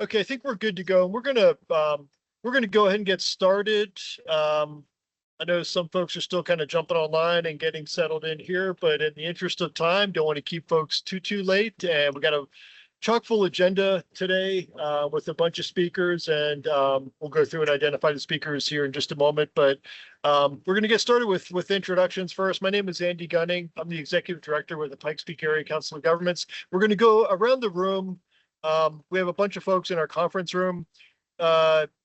Okay, I think we're good to go. We're gonna go ahead and get started. I know some folks are still kind of jumping online and getting settled in here, but in the interest of time, don't want to keep folks too late. And we got a chock full agenda today with a bunch of speakers, and we'll go through and identify the speakers here in just a moment. But we're going to get started with introductions first. My name is Andy Gunning. I'm the executive director with the Pikes Peak Area Council of Governments. We're going to go around the room. We have a bunch of folks in our conference room.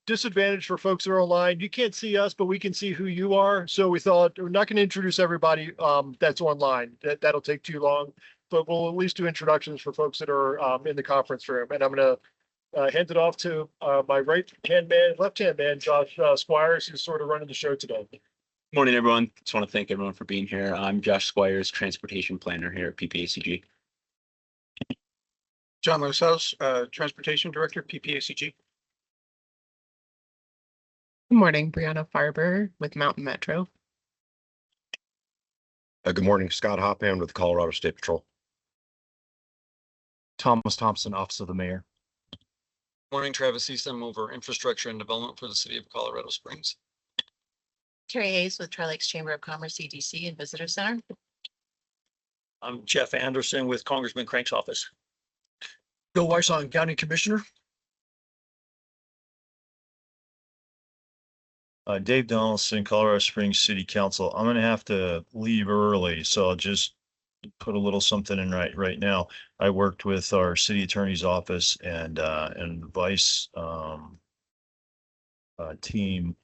Disadvantage for folks that are online. You can't see us, but we can see who you are. So we thought we're not going to introduce everybody that's online. That'll take too long, but we'll at least do introductions for folks that are in the conference room. And I'm going to hand it off to my left-hand man, Josh Squires, who's sort of running the show today. Morning, everyone. Just want to thank everyone for being here. I'm Josh Squires, transportation planner here at PPACG. John Loshouse, transportation director, PPACG. Good morning, Brianna Farber with Mountain Metro. Good morning, Scott Hopham with Colorado State Patrol. Thomas Thompson, Office of the Mayor. Morning, Travis Eastham over infrastructure and development for the city of Colorado Springs. Terry Hayes with Tri-Lakes Chamber of Commerce, EDC and Visitor Center. I'm Jeff Anderson with Congressman Crank's office. Bill Wysong, County Commissioner. Dave Donaldson, Colorado Springs City Council. I'm going to have to leave early, so I'll just put a little something in right now. I worked with our city attorney's office and vice team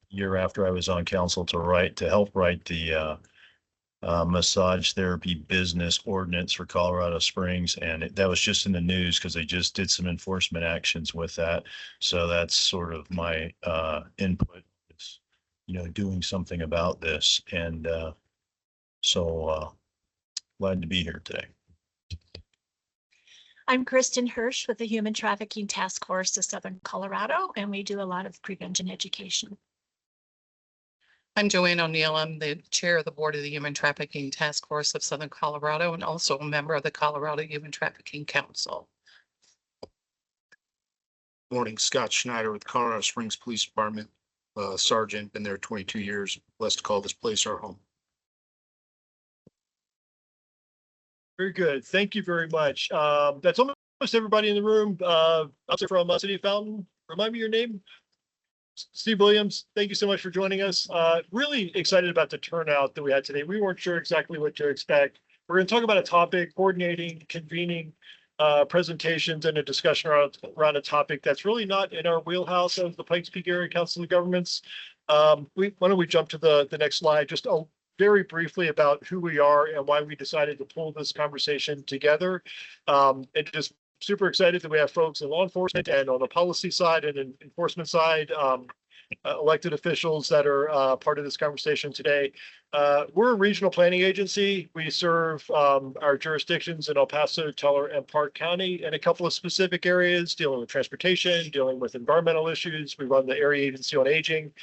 year after I was on council to help write the massage therapy business ordinance for Colorado Springs. And that was just in the news because they just did some enforcement actions with that. So that's sort of my input is, doing something about this. And so glad to be here today. I'm Kristen Hirsch with the Human Trafficking Task Force of Southern Colorado, and we do a lot of prevention education. I'm Joanne O'Neill. I'm the chair of the board of the Human Trafficking Task Force of Southern Colorado and also a member of the Colorado Human Trafficking Council. Morning, Scott Schneider with Colorado Springs Police Department, sergeant, been there 22 years, blessed to call this place our home. Very good. Thank you very much. That's almost everybody in the room. Also from City of Fountain. Remind me your name. Steve Williams, thank you so much for joining us. Really excited about the turnout that we had today. We weren't sure exactly what to expect. We're going to talk about a topic, coordinating, convening presentations and a discussion around a topic that's really not in our wheelhouse of the Pikes Peak Area Council of Governments. Why don't we jump to the next slide, just very briefly about who we are and why we decided to pull this conversation together. And just super excited that we have folks in law enforcement and on the policy side and in enforcement side, elected officials that are part of this conversation today. We're a regional planning agency. We serve our jurisdictions in El Paso, Teller, and Park County in a couple of specific areas, dealing with transportation, dealing with environmental issues. We run the Area Agency on Aging.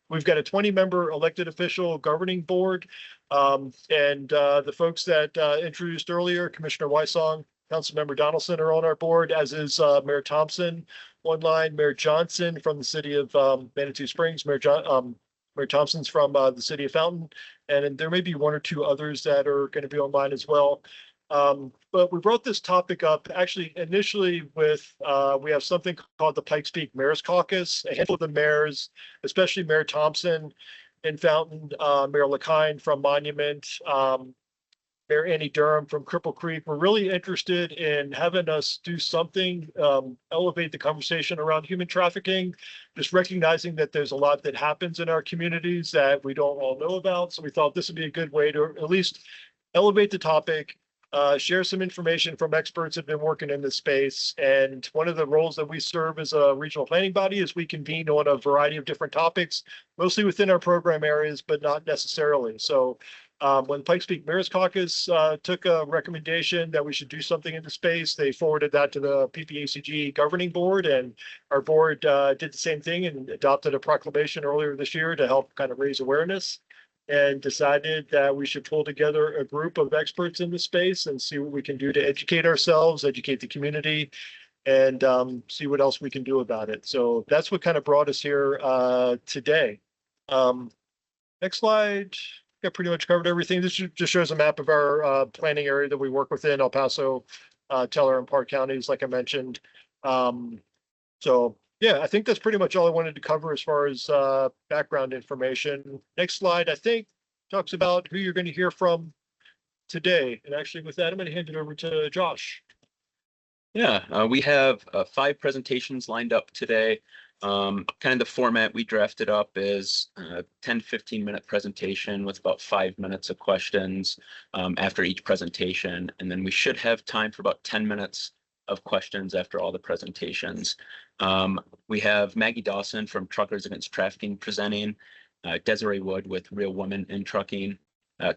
We've got a 20-member elected official governing board. And the folks that introduced earlier, Commissioner Wysong, Councilmember Donaldson are on our board, as is Mayor Thompson online, Mayor Johnson from the city of Manitou Springs, Mayor Thompson's from the city of Fountain, and there may be one or two others that are going to be online as well. But we brought this topic up actually initially with, we have something called the Pikes Peak Mayor's Caucus. A handful of the mayors, especially Mayor Thompson in Fountain, Mayor LaKine from Monument, Mayor Annie Durham from Cripple Creek, were really interested in having us do something, elevate the conversation around human trafficking, just recognizing that there's a lot that happens in our communities that we don't all know about. So we thought this would be a good way to at least elevate the topic, share some information from experts that have been working in this space. And one of the roles that we serve as a regional planning body is we convene on a variety of different topics, mostly within our program areas, but not necessarily. So when the Pikes Peak Mayor's Caucus took a recommendation that we should do something in the space, they forwarded that to the PPACG governing board, and our board did the same thing and adopted a proclamation earlier this year to help kind of raise awareness, and decided that we should pull together a group of experts in the space and see what we can do to educate ourselves, educate the community, and see what else we can do about it. So that's what kind of brought us here today. Next slide. Yeah, pretty much covered everything. This just shows a map of our planning area that we work within: El Paso, Teller, and Park counties, like I mentioned. So yeah, I think that's pretty much all I wanted to cover as far as background information. Next slide, I think, talks about who you're going to hear from today. And actually, with that, I'm going to hand it over to Josh. Yeah, we have 5 presentations lined up today. Kind of the format we drafted up is 10 to 15-minute presentation with about 5 minutes of questions after each presentation. And then we should have time for about 10 minutes of questions after all the presentations. We have Maggie Dawson from Truckers Against Trafficking presenting, Desiree Wood with Real Women in Trucking,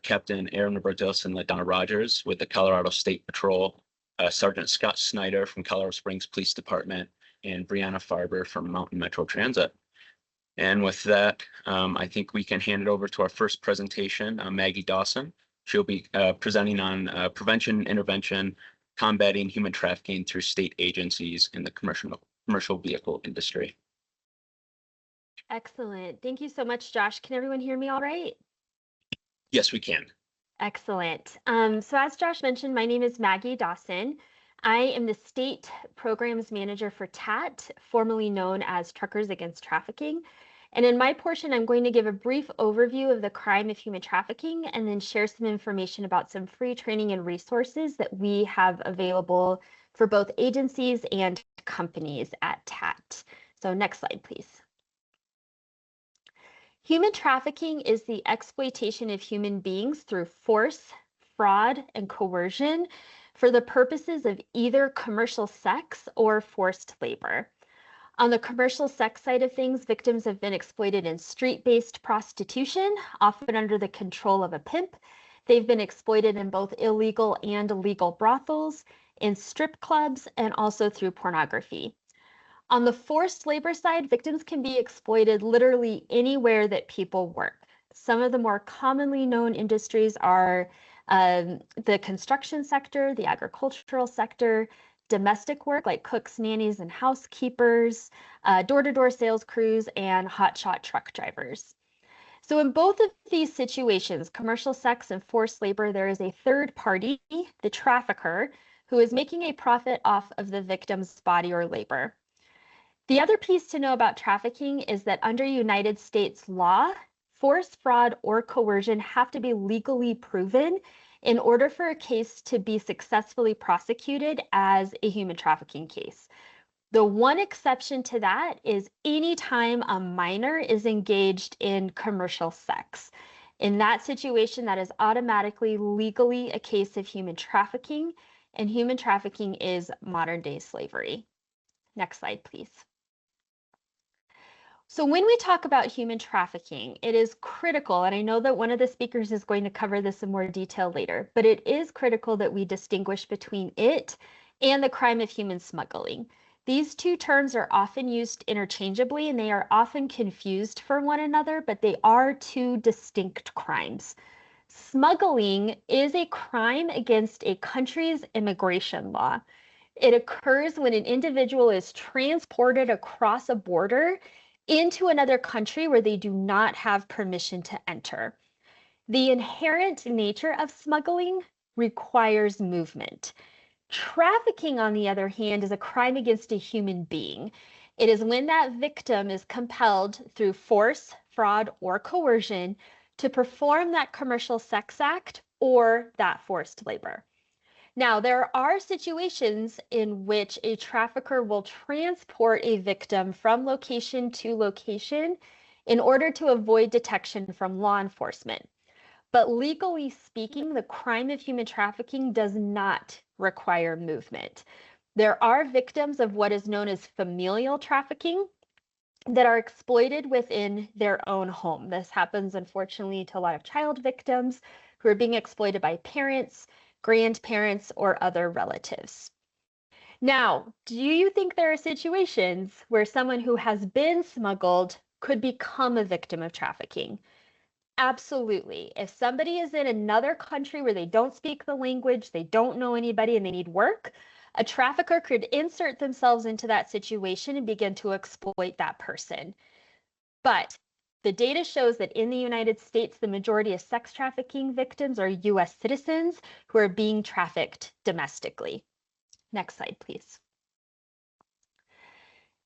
Captain Aaron Robertos and LaDonna Rogers with the Colorado State Patrol, Sergeant Scott Snyder from Colorado Springs Police Department, and Brianna Farber from Mountain Metro Transit. And with that, I think we can hand it over to our first presentation, Maggie Dawson. She'll be presenting on prevention, intervention, combating human trafficking through state agencies in the commercial vehicle industry. Excellent. Thank you so much, Josh. Can everyone hear me all right? Yes, we can. Excellent. So as Josh mentioned, my name is Maggie Dawson. I am the State Programs Manager for TAT, formerly known as Truckers Against Trafficking. And in my portion, I'm going to give a brief overview of the crime of human trafficking and then share some information about some free training and resources that we have available for both agencies and companies at TAT. So next slide, please. Human trafficking is the exploitation of human beings through force, fraud, and coercion for the purposes of either commercial sex or forced labor. On the commercial sex side of things, victims have been exploited in street-based prostitution, often under the control of a pimp. They've been exploited in both illegal and legal brothels, in strip clubs, and also through pornography. On the forced labor side, victims can be exploited literally anywhere that people work. Some of the more commonly known industries are the construction sector, the agricultural sector, domestic work like cooks, nannies, and housekeepers, door-to-door sales crews, and hotshot truck drivers. So in both of these situations, commercial sex and forced labor, there is a third party, the trafficker, who is making a profit off of the victim's body or labor. The other piece to know about trafficking is that under United States law, force, fraud, or coercion have to be legally proven in order for a case to be successfully prosecuted as a human trafficking case. The one exception to that is anytime a minor is engaged in commercial sex. In that situation, that is automatically legally a case of human trafficking, and human trafficking is modern-day slavery. Next slide, please. So when we talk about human trafficking, it is critical, and I know that one of the speakers is going to cover this in more detail later, but it is critical that we distinguish between it and the crime of human smuggling. These two terms are often used interchangeably, and they are often confused for one another, but they are two distinct crimes. Smuggling is a crime against a country's immigration law. It occurs when an individual is transported across a border into another country where they do not have permission to enter. The inherent nature of smuggling requires movement. Trafficking, on the other hand, is a crime against a human being. It is when that victim is compelled through force, fraud, or coercion to perform that commercial sex act or that forced labor. Now, there are situations in which a trafficker will transport a victim from location to location in order to avoid detection from law enforcement. But legally speaking, the crime of human trafficking does not require movement. There are victims of what is known as familial trafficking that are exploited within their own home. This happens, unfortunately, to a lot of child victims who are being exploited by parents, grandparents, or other relatives. Now, do you think there are situations where someone who has been smuggled could become a victim of trafficking? Absolutely. If somebody is in another country where they don't speak the language, they don't know anybody, and they need work, A trafficker could insert themselves into that situation and begin to exploit that person. But the data shows that in the United States, the majority of sex trafficking victims are US citizens who are being trafficked domestically. Next slide, please.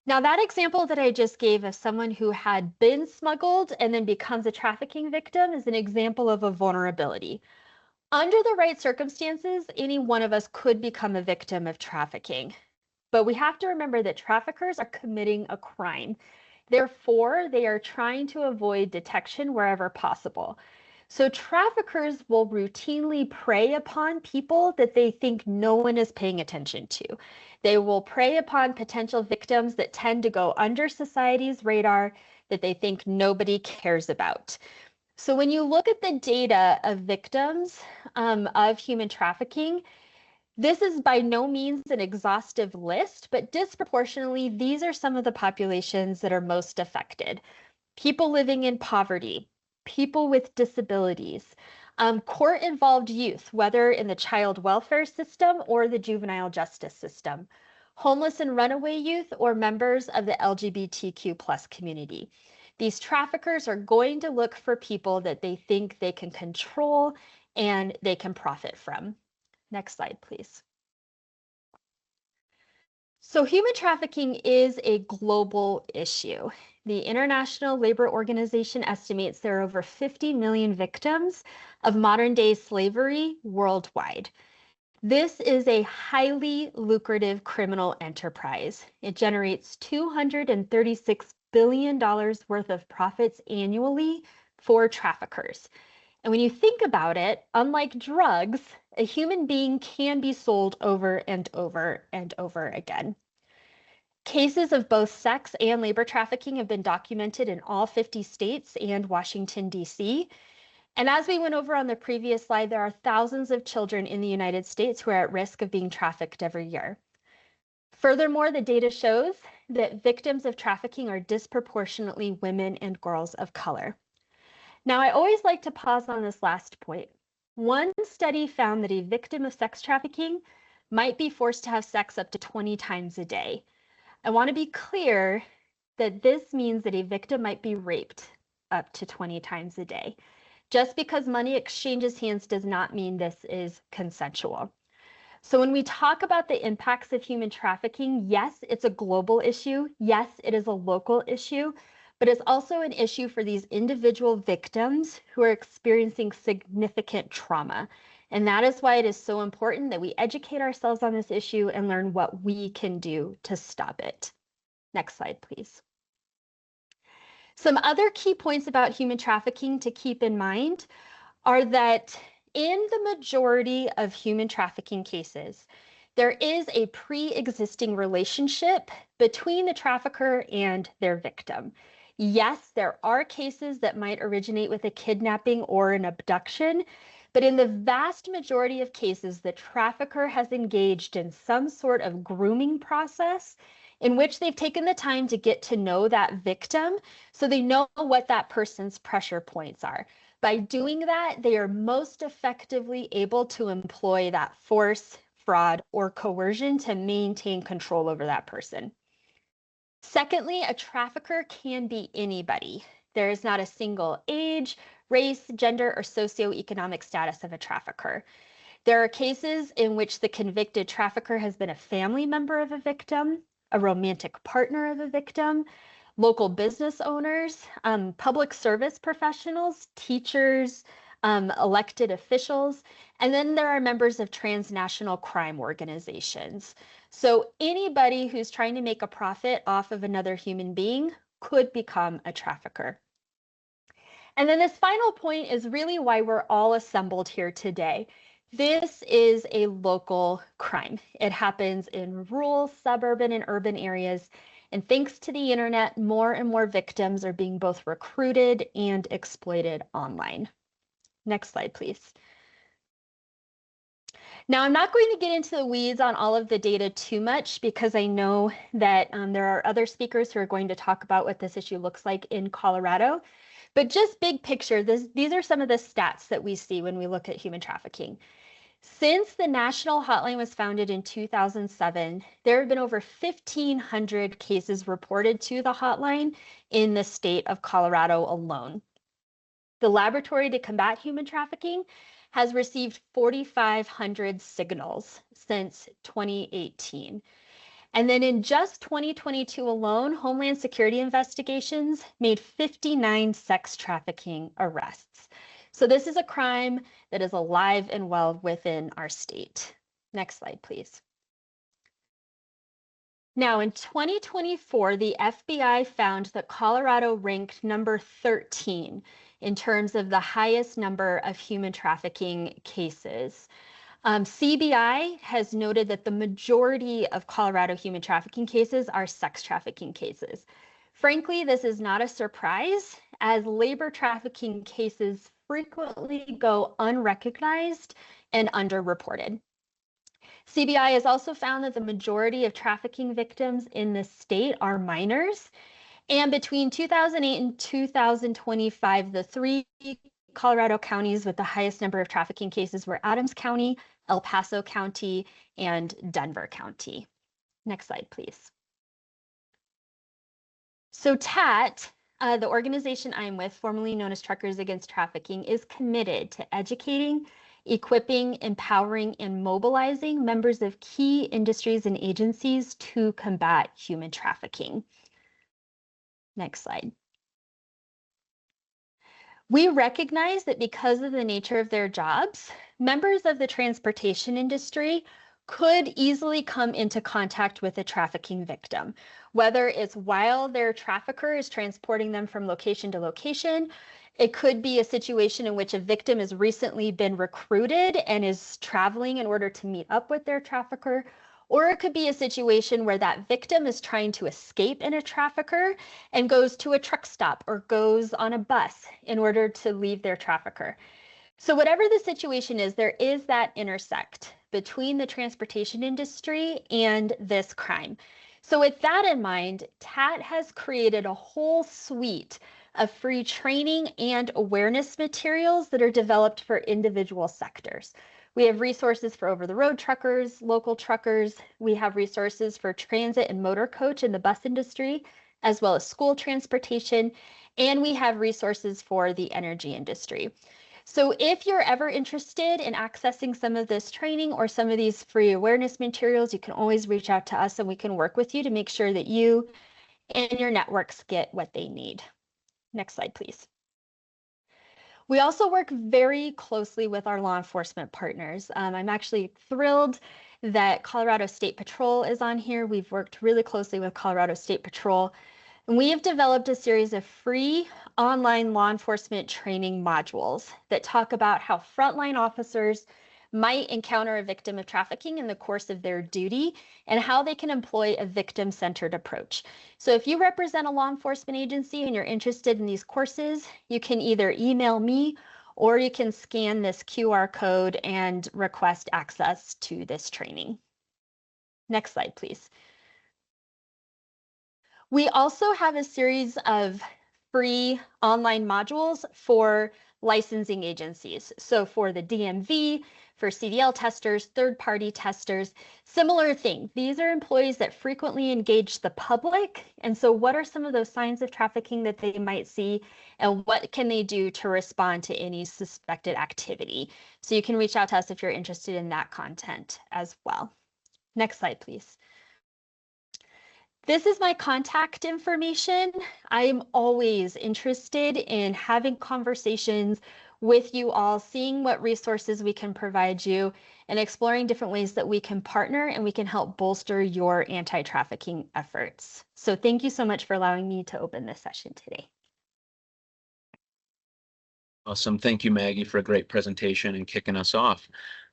Now, that example that I just gave of someone who had been smuggled and then becomes a trafficking victim is an example of a vulnerability. Under the right circumstances, any one of us could become a victim of trafficking. But we have to remember that traffickers are committing a crime. Therefore, they are trying to avoid detection wherever possible. So traffickers will routinely prey upon people that they think no one is paying attention to. They will prey upon potential victims that tend to go under society's radar, that they think nobody cares about. So when you look at the data of victims of human trafficking, this is by no means an exhaustive list, but disproportionately, these are some of the populations that are most affected. People living in poverty, people with disabilities, court-involved youth, whether in the child welfare system or the juvenile justice system, homeless and runaway youth, or members of the LGBTQ+ community. These traffickers are going to look for people that they think they can control and they can profit from. Next slide, please. So human trafficking is a global issue. The International Labor Organization estimates there are over 50 million victims of modern-day slavery worldwide. This is a highly lucrative criminal enterprise. It generates $236 billion worth of profits annually for traffickers. And when you think about it, unlike drugs, a human being can be sold over and over and over again. Cases of both sex and labor trafficking have been documented in all 50 states and Washington, D.C. And as we went over on the previous slide, there are thousands of children in the United States who are at risk of being trafficked every year. Furthermore, the data shows that victims of trafficking are disproportionately women and girls of color. Now, I always like to pause on this last point. One study found that a victim of sex trafficking might be forced to have sex up to 20 times a day. I want to be clear that this means that a victim might be raped up to 20 times a day. Just because money exchanges hands does not mean this is consensual. So when we talk about the impacts of human trafficking, yes, it's a global issue. Yes, it is a local issue, but it's also an issue for these individual victims who are experiencing significant trauma. And that is why it is so important that we educate ourselves on this issue and learn what we can do to stop it. Next slide, please. Some other key points about human trafficking to keep in mind are that in the majority of human trafficking cases, there is a pre-existing relationship between the trafficker and their victim. Yes, there are cases that might originate with a kidnapping or an abduction, but in the vast majority of cases, the trafficker has engaged in some sort of grooming process in which they've taken the time to get to know that victim so they know what that person's pressure points are. By doing that, they are most effectively able to employ that force, fraud, or coercion to maintain control over that person. Secondly, a trafficker can be anybody. There is not a single age, race, gender, or socioeconomic status of a trafficker. There are cases in which the convicted trafficker has been a family member of a victim, a romantic partner of a victim, local business owners, public service professionals, teachers, elected officials, and then there are members of transnational crime organizations. So anybody who's trying to make a profit off of another human being could become a trafficker. And then this final point is really why we're all assembled here today. This is a local crime. It happens in rural, suburban, and urban areas. And thanks to the internet, more and more victims are being both recruited and exploited online. Next slide, please. Now, I'm not going to get into the weeds on all of the data too much because I know that there are other speakers who are going to talk about what this issue looks like in Colorado. But just big picture, these are some of the stats that we see when we look at human trafficking. Since the national hotline was founded in 2007, there have been over 1,500 cases reported to the hotline in the state of Colorado alone. The Laboratory to Combat Human Trafficking has received 4,500 signals since 2018. And then in just 2022 alone, Homeland Security investigations made 59 sex trafficking arrests. So this is a crime that is alive and well within our state. Next slide, please. Now, in 2024, the FBI found that Colorado ranked number 13 in terms of the highest number of human trafficking cases. CBI has noted that the majority of Colorado human trafficking cases are sex trafficking cases. Frankly, this is not a surprise, as labor trafficking cases frequently go unrecognized and underreported. CBI has also found that the majority of trafficking victims in the state are minors. And between 2008 and 2025, the 3 Colorado counties with the highest number of trafficking cases were Adams County, El Paso County, and Denver County. Next slide, please. So TAT, the organization I'm with, formerly known as Truckers Against Trafficking, is committed to educating, equipping, empowering, and mobilizing members of key industries and agencies to combat human trafficking. Next slide. We recognize that because of the nature of their jobs, members of the transportation industry could easily come into contact with a trafficking victim, whether it's while their trafficker is transporting them from location to location. It could be a situation in which a victim has recently been recruited and is traveling in order to meet up with their trafficker. Or it could be a situation where that victim is trying to escape in a trafficker and goes to a truck stop or goes on a bus in order to leave their trafficker. So whatever the situation is, there is that intersect between the transportation industry and this crime. So with that in mind, TAT has created a whole suite of free training and awareness materials that are developed for individual sectors. We have resources for over-the-road truckers, local truckers. We have resources for transit and motor coach in the bus industry, as well as school transportation. And we have resources for the energy industry. So if you're ever interested in accessing some of this training or some of these free awareness materials, you can always reach out to us and we can work with you to make sure that you and your networks get what they need. Next slide, please. We also work very closely with our law enforcement partners. I'm actually thrilled that Colorado State Patrol is on here. We've worked really closely with Colorado State Patrol, and we have developed a series of free online law enforcement training modules that talk about how frontline officers might encounter a victim of trafficking in the course of their duty and how they can employ a victim-centered approach. So if you represent a law enforcement agency and you're interested in these courses, you can either email me or you can scan this QR code and request access to this training. Next slide, please. We also have a series of free online modules for licensing agencies. So for the DMV, for CDL testers, third-party testers, similar thing. These are employees that frequently engage the public. And so what are some of those signs of trafficking that they might see, and what can they do to respond to any suspected activity? So you can reach out to us if you're interested in that content as well. Next slide, please. This is my contact information. I'm always interested in having conversations with you all, seeing what resources we can provide you, and exploring different ways that we can partner and we can help bolster your anti-trafficking efforts. So thank you so much for allowing me to open this session today. Awesome. Thank you, Maggie, for a great presentation and kicking us off.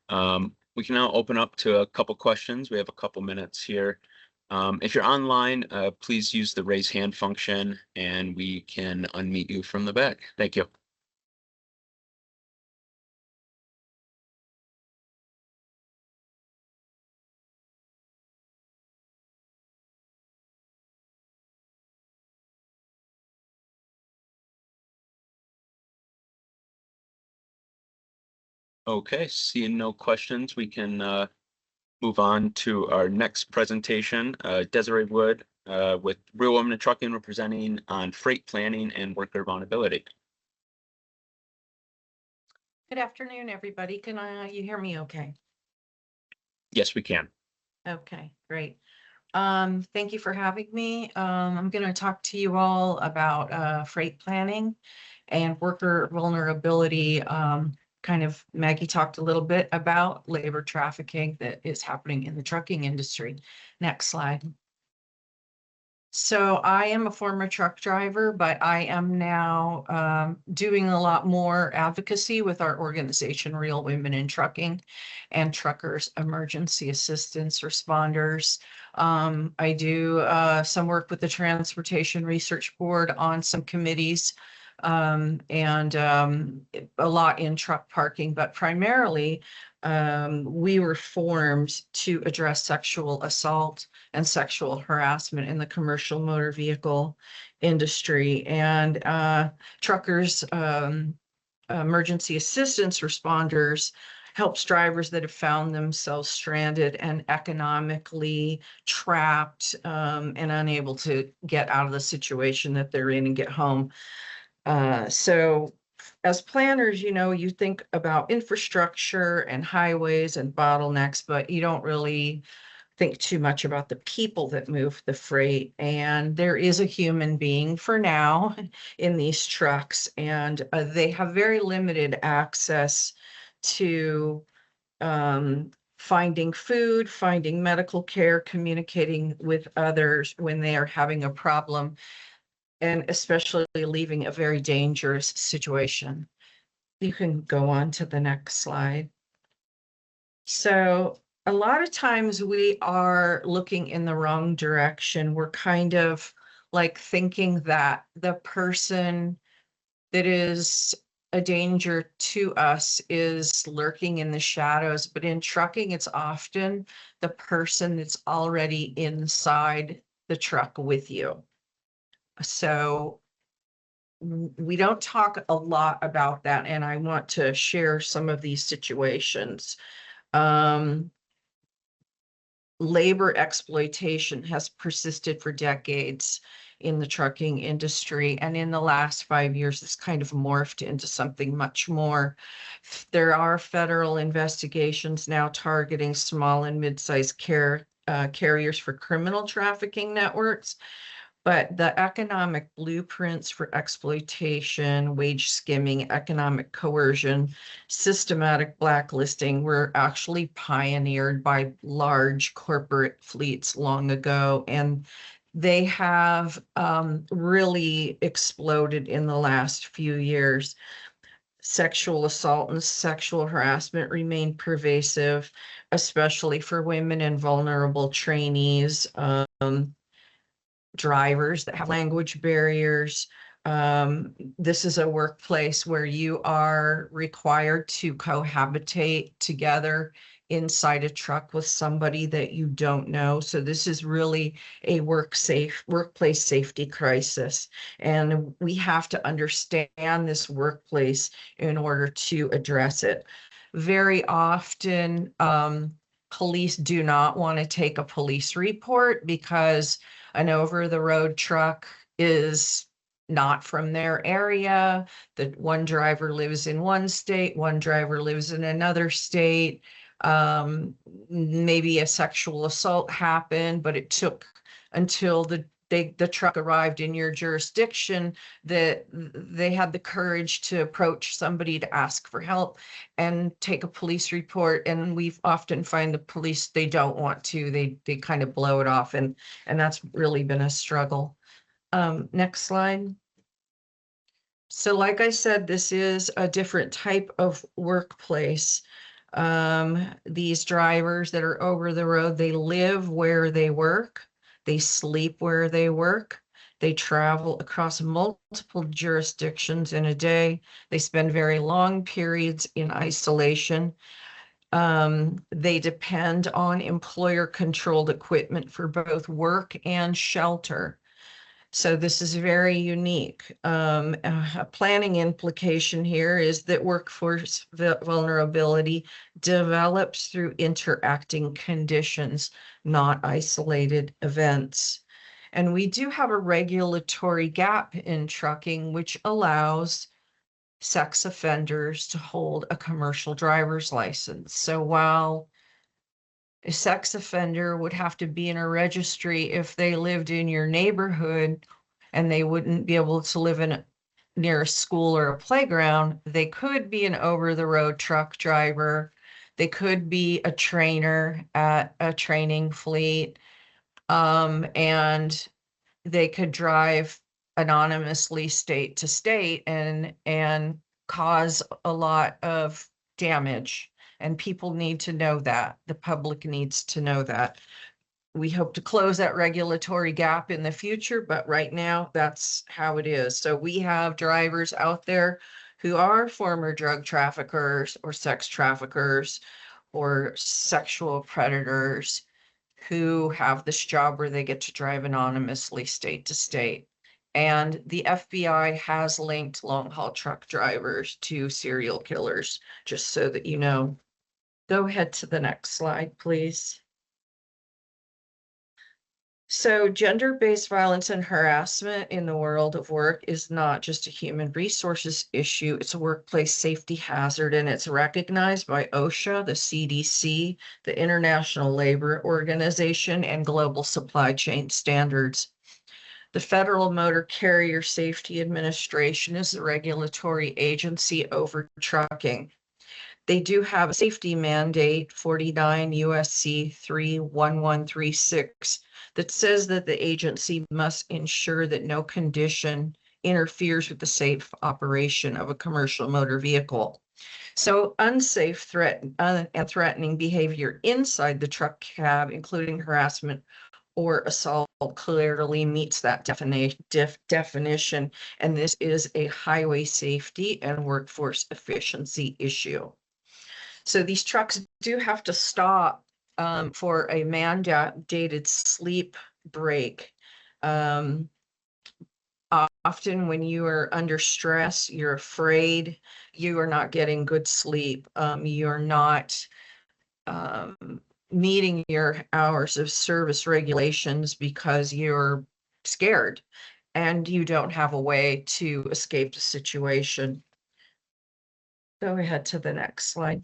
We can now open up to a couple questions. We have a couple minutes here. If you're online, please use the raise hand function and we can unmute you from the back. Thank you. Okay, seeing no questions, we can move on to our next presentation. Desiree Wood with Real Women in Trucking, representing on freight planning and worker vulnerability. Good afternoon, everybody. Can you hear me okay? Yes, we can. Okay, great. Thank you for having me. I'm going to talk to you all about freight planning and worker vulnerability. Kind of Maggie talked a little bit about labor trafficking that is happening in the trucking industry. Next slide. So I am a former truck driver, but I am now doing a lot more advocacy with our organization, Real Women in Trucking and Truckers Emergency Assistance Responders. I do some work with the Transportation Research Board on some committees and a lot in truck parking, but primarily we were formed to address sexual assault and sexual harassment in the commercial motor vehicle industry. And truckers, emergency assistance responders helps drivers that have found themselves stranded and economically trapped and unable to get out of the situation that they're in and get home. So as planners, you know, you think about infrastructure and highways and bottlenecks, but you don't really think too much about the people that move the freight. And there is a human being for now in these trucks, and they have very limited access to finding food, finding medical care, communicating with others when they are having a problem, and especially leaving a very dangerous situation. You can go on to the next slide. So a lot of times we are looking in the wrong direction. We're kind of like thinking that the person that is a danger to us is lurking in the shadows, but in trucking, it's often the person that's already inside the truck with you. So we don't talk a lot about that, and I want to share some of these situations. Labor exploitation has persisted for decades in the trucking industry, and in the last 5 years, it's kind of morphed into something much more. There are federal investigations now targeting small and mid-sized carriers for criminal trafficking networks. But the economic blueprints for exploitation, wage skimming, economic coercion, systematic blacklisting were actually pioneered by large corporate fleets long ago. And they have really exploded in the last few years. Sexual assault and sexual harassment remain pervasive, especially for women and vulnerable trainees. Drivers that have language barriers. This is a workplace where you are required to cohabitate together inside a truck with somebody that you don't know. So this is really a workplace safety crisis. And we have to understand this workplace in order to address it. Very often, police do not want to take a police report because an over-the-road truck is not from their area. That one driver lives in one state, one driver lives in another state. Maybe a sexual assault happened, but it took until the truck arrived in your jurisdiction that they had the courage to approach somebody to ask for help and take a police report. And we often find the police, they don't want to, they kind of blow it off, and that's really been a struggle. Next slide. So like I said, this is a different type of workplace. These drivers that are over the road, they live where they work. They sleep where they work. They travel across multiple jurisdictions in a day. They spend very long periods in isolation. They depend on employer-controlled equipment for both work and shelter. So this is very unique. A planning implication here is that workforce vulnerability develops through interacting conditions, not isolated events. And we do have a regulatory gap in trucking, which allows sex offenders to hold a commercial driver's license. So while a sex offender would have to be in a registry if they lived in your neighborhood and they wouldn't be able to live in near a school or a playground, they could be an over-the-road truck driver. They could be a trainer at a training fleet. And they could drive anonymously state to state and cause a lot of damage. And people need to know that. The public needs to know that. We hope to close that regulatory gap in the future, but right now that's how it is. So we have drivers out there who are former drug traffickers or sex traffickers or sexual predators who have this job where they get to drive anonymously state to state. And the FBI has linked long haul truck drivers to serial killers, just so that you know. Go ahead to the next slide, please. So gender-based violence and harassment in the world of work is not just a human resources issue, it's a workplace safety hazard, and it's recognized by OSHA, the CDC, the International Labor Organization, and global supply chain standards. The Federal Motor Carrier Safety Administration is the regulatory agency over trucking. They do have a safety mandate, 49 USC 31136, that says that the agency must ensure that no condition interferes with the safe operation of a commercial motor vehicle. So unsafe and threatening behavior inside the truck cab, including harassment or assault, clearly meets that definition. And this is a highway safety and workforce efficiency issue. So these trucks do have to stop for a mandated sleep break. Often when you are under stress, you're afraid, you are not getting good sleep. You're not meeting your hours of service regulations because you're scared and you don't have a way to escape the situation. Go ahead to the next slide.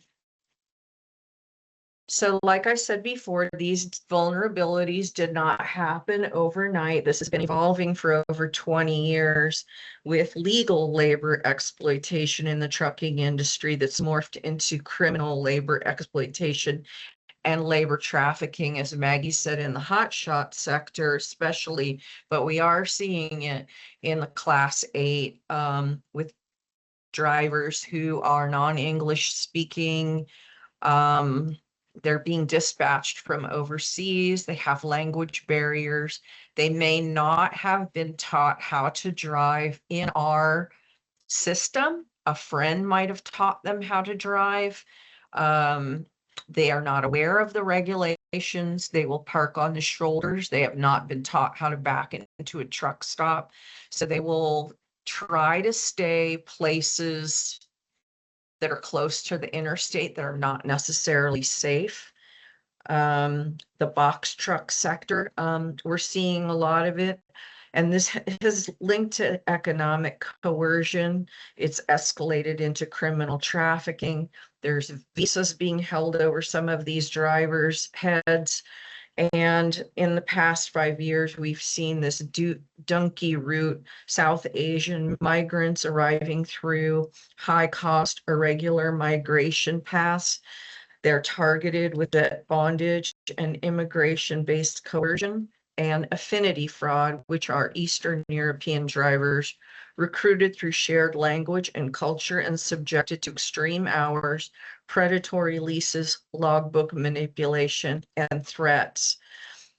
So like I said before, these vulnerabilities did not happen overnight. This has been evolving for over 20 years with legal labor exploitation in the trucking industry that's morphed into criminal labor exploitation and labor trafficking, as Maggie said, in the hotshot sector especially, but we are seeing it in the Class 8 with drivers who are non-English speaking. They're being dispatched from overseas. They have language barriers. They may not have been taught how to drive in our system. A friend might have taught them how to drive. They are not aware of the regulations. They will park on the shoulders. They have not been taught how to back into a truck stop. So they will try to stay places that are close to the interstate that are not necessarily safe. The box truck sector, we're seeing a lot of it. And this is linked to economic coercion. It's escalated into criminal trafficking. There's visas being held over some of these drivers' heads. And in the past 5 years, we've seen this donkey route, South Asian migrants arriving through high-cost irregular migration paths. They're targeted with debt bondage and immigration-based coercion and affinity fraud, which are Eastern European drivers recruited through shared language and culture and subjected to extreme hours, predatory leases, logbook manipulation, and threats.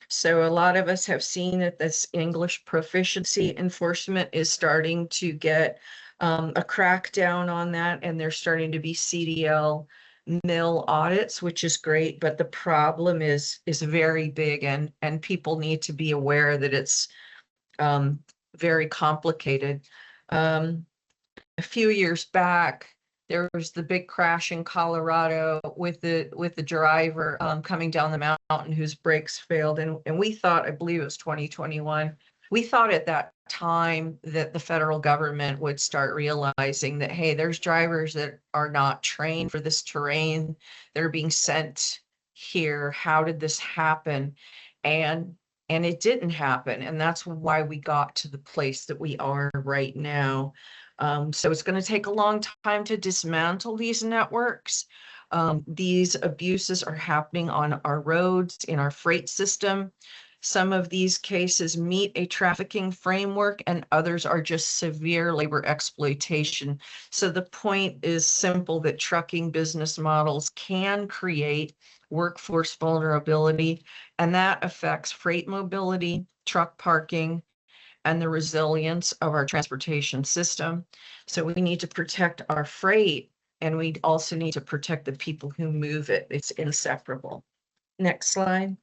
So a lot of us have seen that this English proficiency enforcement is starting to get a crackdown on that, and there's starting to be CDL mill audits, which is great, but the problem is very big, and people need to be aware that it's very complicated. A few years back, there was the big crash in Colorado with the driver coming down the mountain whose brakes failed. And we thought, I believe it was 2021, we thought at that time that the federal government would start realizing that, hey, there's drivers that are not trained for this terrain. They're being sent here. How did this happen? And it didn't happen. And that's why we got to the place that we are right now. So it's going to take a long time to dismantle these networks. These abuses are happening on our roads, in our freight system. Some of these cases meet a trafficking framework and others are just severe labor exploitation. So the point is simple, that trucking business models can create workforce vulnerability, and that affects freight mobility, truck parking, and the resilience of our transportation system. So we need to protect our freight, and we also need to protect the people who move it. It's inseparable. Next slide.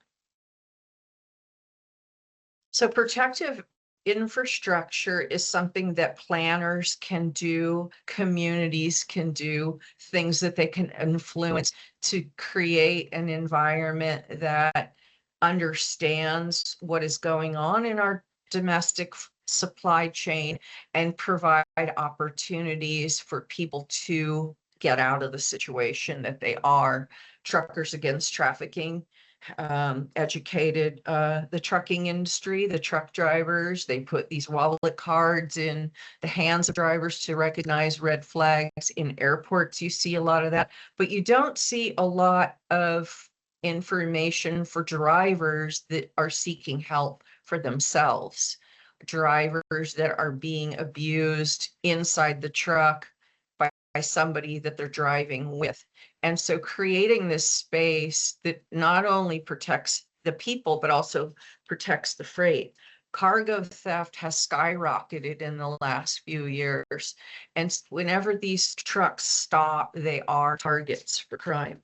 So protective infrastructure is something that planners can do, communities can do, things that they can influence to create an environment that understands what is going on in our domestic supply chain and provide opportunities for people to get out of the situation that they are. Truckers Against Trafficking educated the trucking industry, the truck drivers. They put these wallet cards in the hands of drivers to recognize red flags. In airports, you see a lot of that, but you don't see a lot of information for drivers that are seeking help for themselves, drivers that are being abused inside the truck by somebody that they're driving with. And so creating this space that not only protects the people, but also protects the freight. Cargo theft has skyrocketed in the last few years. And whenever these trucks stop, they are targets for crime.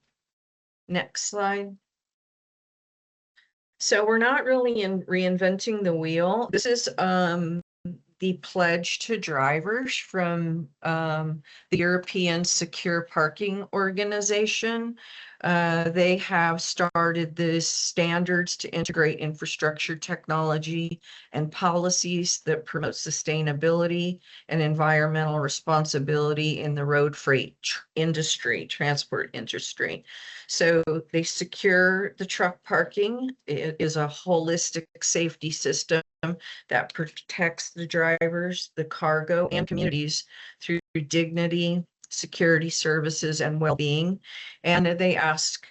Next slide. So we're not really reinventing the wheel. This is the pledge to drivers from the European Secure Parking Organization. They have started the standards to integrate infrastructure technology and policies that promote sustainability and environmental responsibility in the road freight industry, transport industry. So they secure the truck parking. It is a holistic safety system that protects the drivers, the cargo, and communities through dignity, security services, and well-being. And they ask,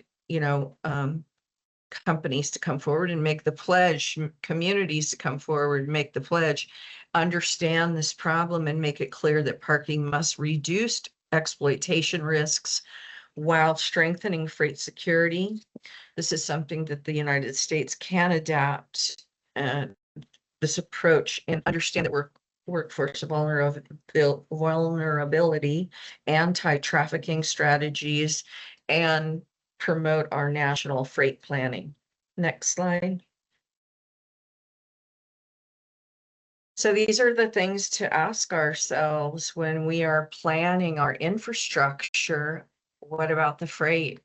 companies to come forward and make the pledge, communities to come forward and make the pledge, understand this problem and make it clear that parking must reduce exploitation risks while strengthening freight security. This is something that the United States can adapt this approach and understand that workforce vulnerability, anti-trafficking strategies, and promote our national freight planning. Next slide. So these are the things to ask ourselves when we are planning our infrastructure. What about the freight?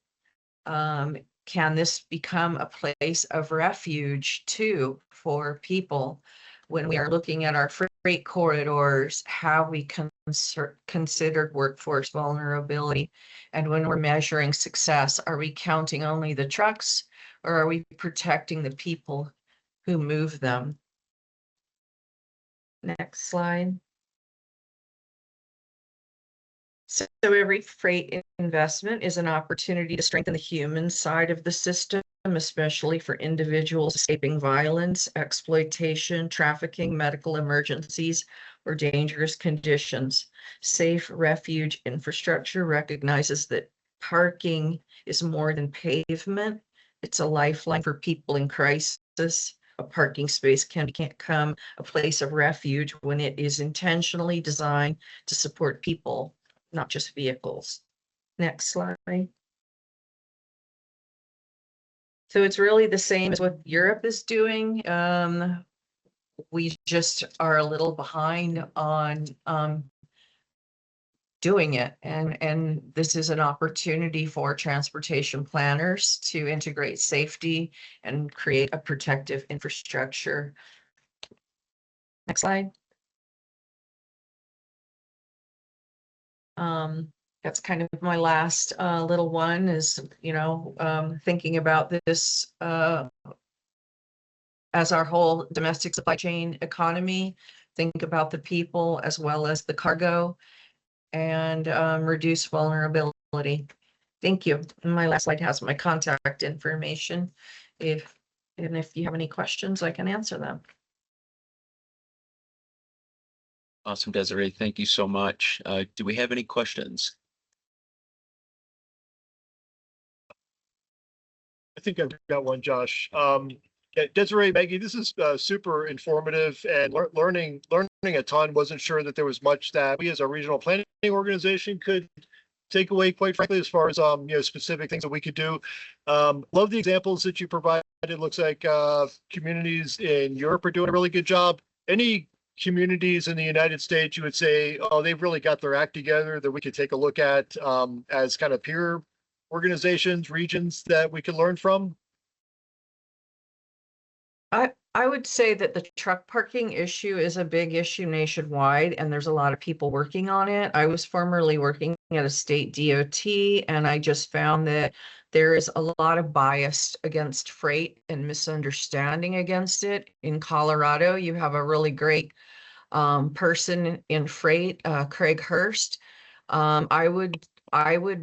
Can this become a place of refuge too for people? When we are looking at our freight corridors, have we considered workforce vulnerability? And when we're measuring success, are we counting only the trucks, or are we protecting the people who move them? Next slide. So every freight investment is an opportunity to strengthen the human side of the system, especially for individuals escaping violence, exploitation, trafficking, medical emergencies, or dangerous conditions. Safe refuge infrastructure recognizes that parking is more than pavement. It's a lifeline for people in crisis. A parking space can become a place of refuge when it is intentionally designed to support people, not just vehicles. Next slide. So it's really the same as what Europe is doing. we just are a little behind on doing it. And this is an opportunity for transportation planners to integrate safety and create a protective infrastructure. Next slide. That's kind of my last little one is, thinking about this as our whole domestic supply chain economy, think about the people as well as the cargo and reduce vulnerability. Thank you. And my last slide has my contact information. If you have any questions, I can answer them. Awesome, Desiree. Thank you so much. Do we have any questions? I think I've got one, Josh. Yeah, Desiree, Maggie, this is super informative and learning a ton. Wasn't sure that there was much that we as a regional planning organization could take away, quite frankly, as far as specific things that we could do. Love the examples that you provided. It looks like communities in Europe are doing a really good job. Any communities in the United States you would say, oh, they've really got their act together that we could take a look at as kind of peer organizations, regions that we could learn from? I would say that the truck parking issue is a big issue nationwide, and there's a lot of people working on it. I was formerly working at a state DOT, and I just found that there is a lot of bias against freight and misunderstanding against it. In Colorado, you have a really great person in freight, Craig Hurst. I would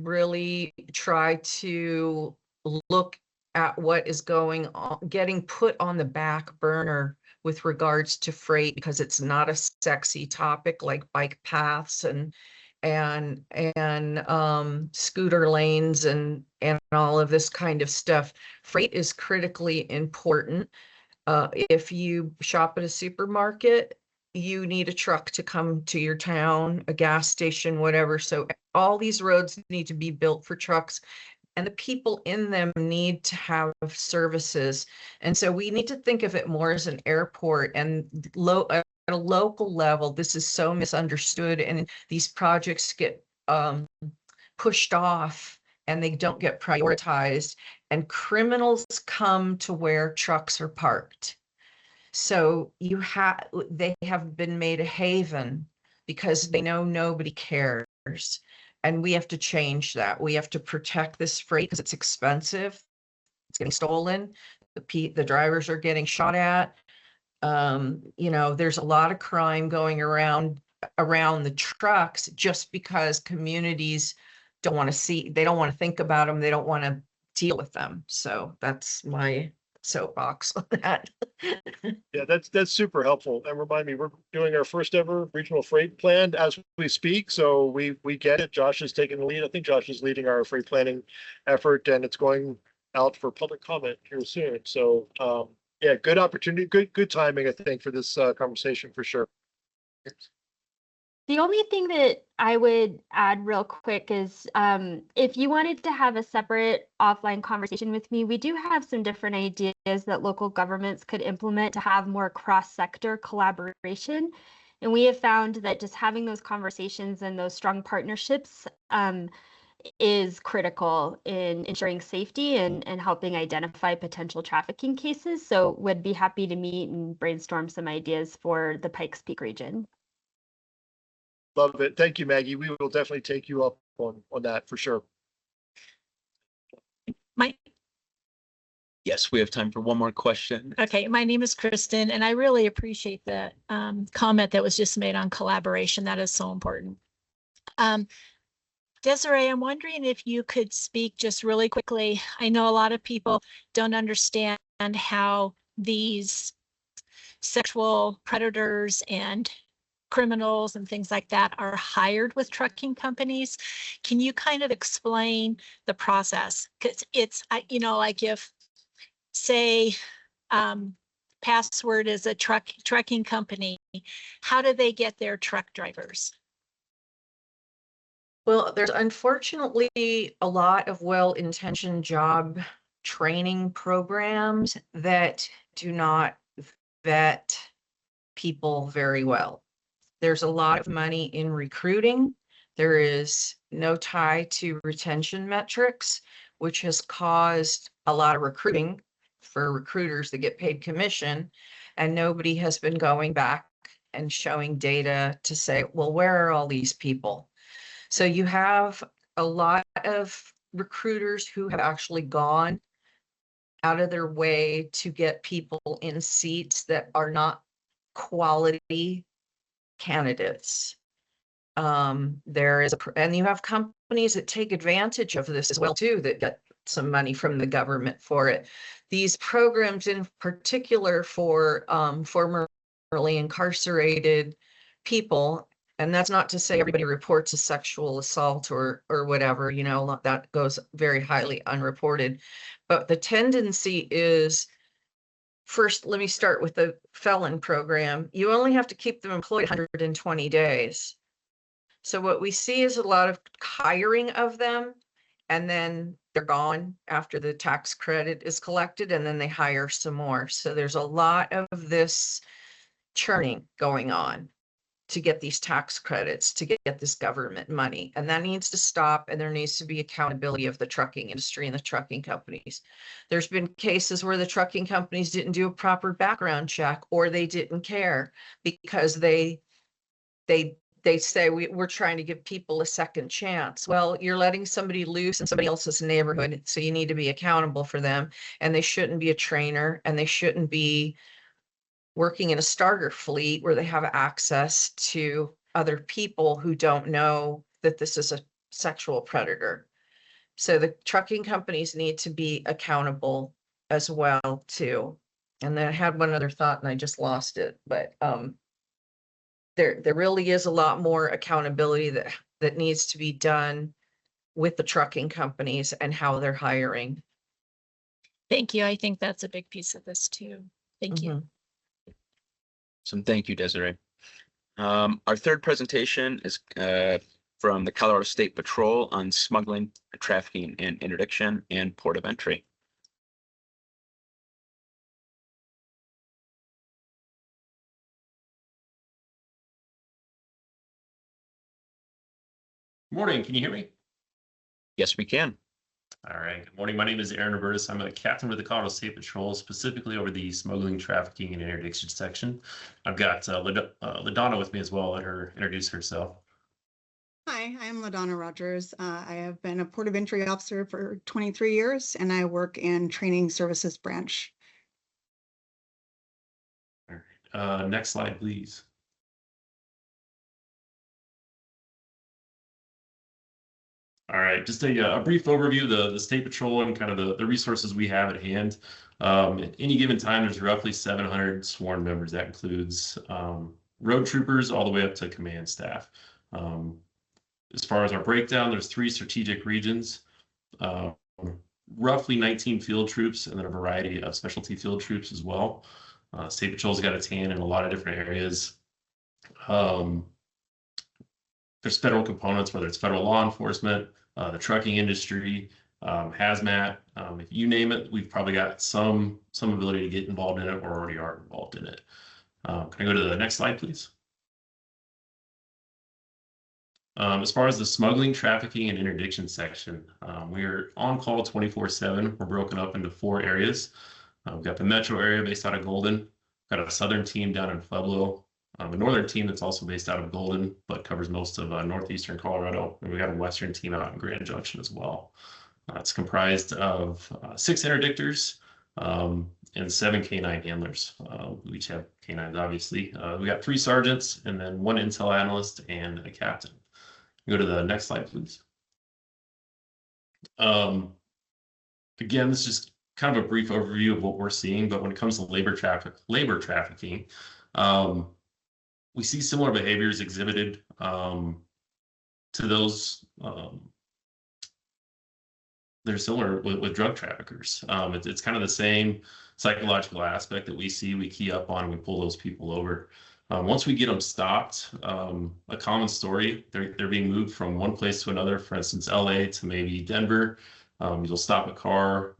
really try to look at what is going on, getting put on the back burner with regards to freight, because it's not a sexy topic like bike paths and scooter lanes and all of this kind of stuff. Freight is critically important. If you shop at a supermarket, you need a truck to come to your town, a gas station, whatever. So all these roads need to be built for trucks, and the people in them need to have services. And so we need to think of it more as an airport, and at a local level, this is so misunderstood, and these projects get pushed off and they don't get prioritized, and criminals come to where trucks are parked. So they have been made a haven because they know nobody cares. And we have to change that. We have to protect this freight because it's expensive. It's getting stolen. The drivers are getting shot at. There's a lot of crime going around the trucks just because communities don't want to think about them. They don't want to deal with them. So that's my soapbox on that. Yeah, that's super helpful. And remind me, we're doing our first ever regional freight plan as we speak. So we get it. Josh is taking the lead. I think Josh is leading our freight planning effort, and it's going out for public comment here soon. So yeah, good opportunity, good timing, I think, for this conversation for sure. The only thing that I would add real quick is if you wanted to have a separate offline conversation with me, we do have some different ideas that local governments could implement to have more cross-sector collaboration. And we have found that just having those conversations and those strong partnerships is critical in ensuring safety and helping identify potential trafficking cases. So would be happy to meet and brainstorm some ideas for the Pikes Peak region. Love it. Thank you, Maggie. We will definitely take you up on that for sure. Yes, we have time for one more question. Okay, my name is Kristen, and I really appreciate the comment that was just made on collaboration. That is so important. Desiree, I'm wondering if you could speak just really quickly. I know a lot of people don't understand how these sexual predators and criminals and things like that are hired with trucking companies. Can you kind of explain the process? Because it's, like if, say, Password is a trucking company, how do they get their truck drivers? Well, there's unfortunately a lot of well-intentioned job training programs that do not vet people very well. There's a lot of money in recruiting. There is no tie to retention metrics, which has caused a lot of recruiting for recruiters that get paid commission. And nobody has been going back and showing data to say, well, where are all these people? So you have a lot of recruiters who have actually gone out of their way to get people in seats that are not quality candidates. There is and you have companies that take advantage of this as well too, that get some money from the government for it. These programs in particular for formerly incarcerated people, and that's not to say everybody reports a sexual assault or whatever, you know, that goes very highly unreported. But the tendency is, first, let me start with the felon program. You only have to keep them employed 120 days. So what we see is a lot of hiring of them, and then they're gone after the tax credit is collected, and then they hire some more. So there's a lot of this churning going on to get these tax credits, to get this government money. And that needs to stop, and there needs to be accountability of the trucking industry and the trucking companies. There's been cases where the trucking companies didn't do a proper background check, or they didn't care because they say we're trying to give people a second chance. Well, you're letting somebody loose in somebody else's neighborhood, so you need to be accountable for them. And they shouldn't be a trainer, and they shouldn't be working in a starter fleet where they have access to other people who don't know that this is a sexual predator. So the trucking companies need to be accountable as well too. And then I had one other thought and I just lost it, but there really is a lot more accountability that needs to be done with the trucking companies and how they're hiring. Thank you. I think that's a big piece of this too. Thank you. So thank you, Desiree. Our third presentation is from the Colorado State Patrol on smuggling, trafficking, and interdiction and port of entry. Morning, can you hear me? Yes, we can. All right, good morning. My name is Aaron Robertus. I'm a captain with the Colorado State Patrol, specifically over the smuggling, trafficking, and interdiction section. I've got LaDonna with me as well. Let her introduce herself. Hi, I'm LaDonna Rogers. I have been a port of entry officer for 23 years, and I work in training services branch. All right, next slide, please. All right, just a brief overview of the State Patrol and kind of the resources we have at hand. At any given time, there's roughly 700 sworn members. That includes road troopers all the way up to command staff. As far as our breakdown, there's 3 strategic regions, roughly 19 field troops, and then a variety of specialty field troops as well. State Patrol's got its hand in a lot of different areas. There's federal components, whether it's federal law enforcement, the trucking industry, hazmat, if you name it, we've probably got some ability to get involved in it or already are involved in it. Can I go to the next slide, please? As far as the smuggling, trafficking, and interdiction section, we're on call 24/7. We're broken up into 4 areas. We've got the metro area based out of Golden, got a southern team down in Pueblo, a northern team that's also based out of Golden, but covers most of northeastern Colorado. And we got a western team out in Grand Junction as well. It's comprised of 6 interdictors and 7 K9 handlers. We each have K9s, obviously. We got 3 sergeants and then 1 intel analyst and a captain. Go to the next slide, please. Again, this is just kind of a brief overview of what we're seeing, but when it comes to labor trafficking, we see similar behaviors exhibited to those they're similar with drug traffickers. It's kind of the same psychological aspect that we see, we key up on, and we pull those people over. Once we get them stopped, a common story, they're being moved from one place to another, for instance, LA to maybe Denver. You'll stop a car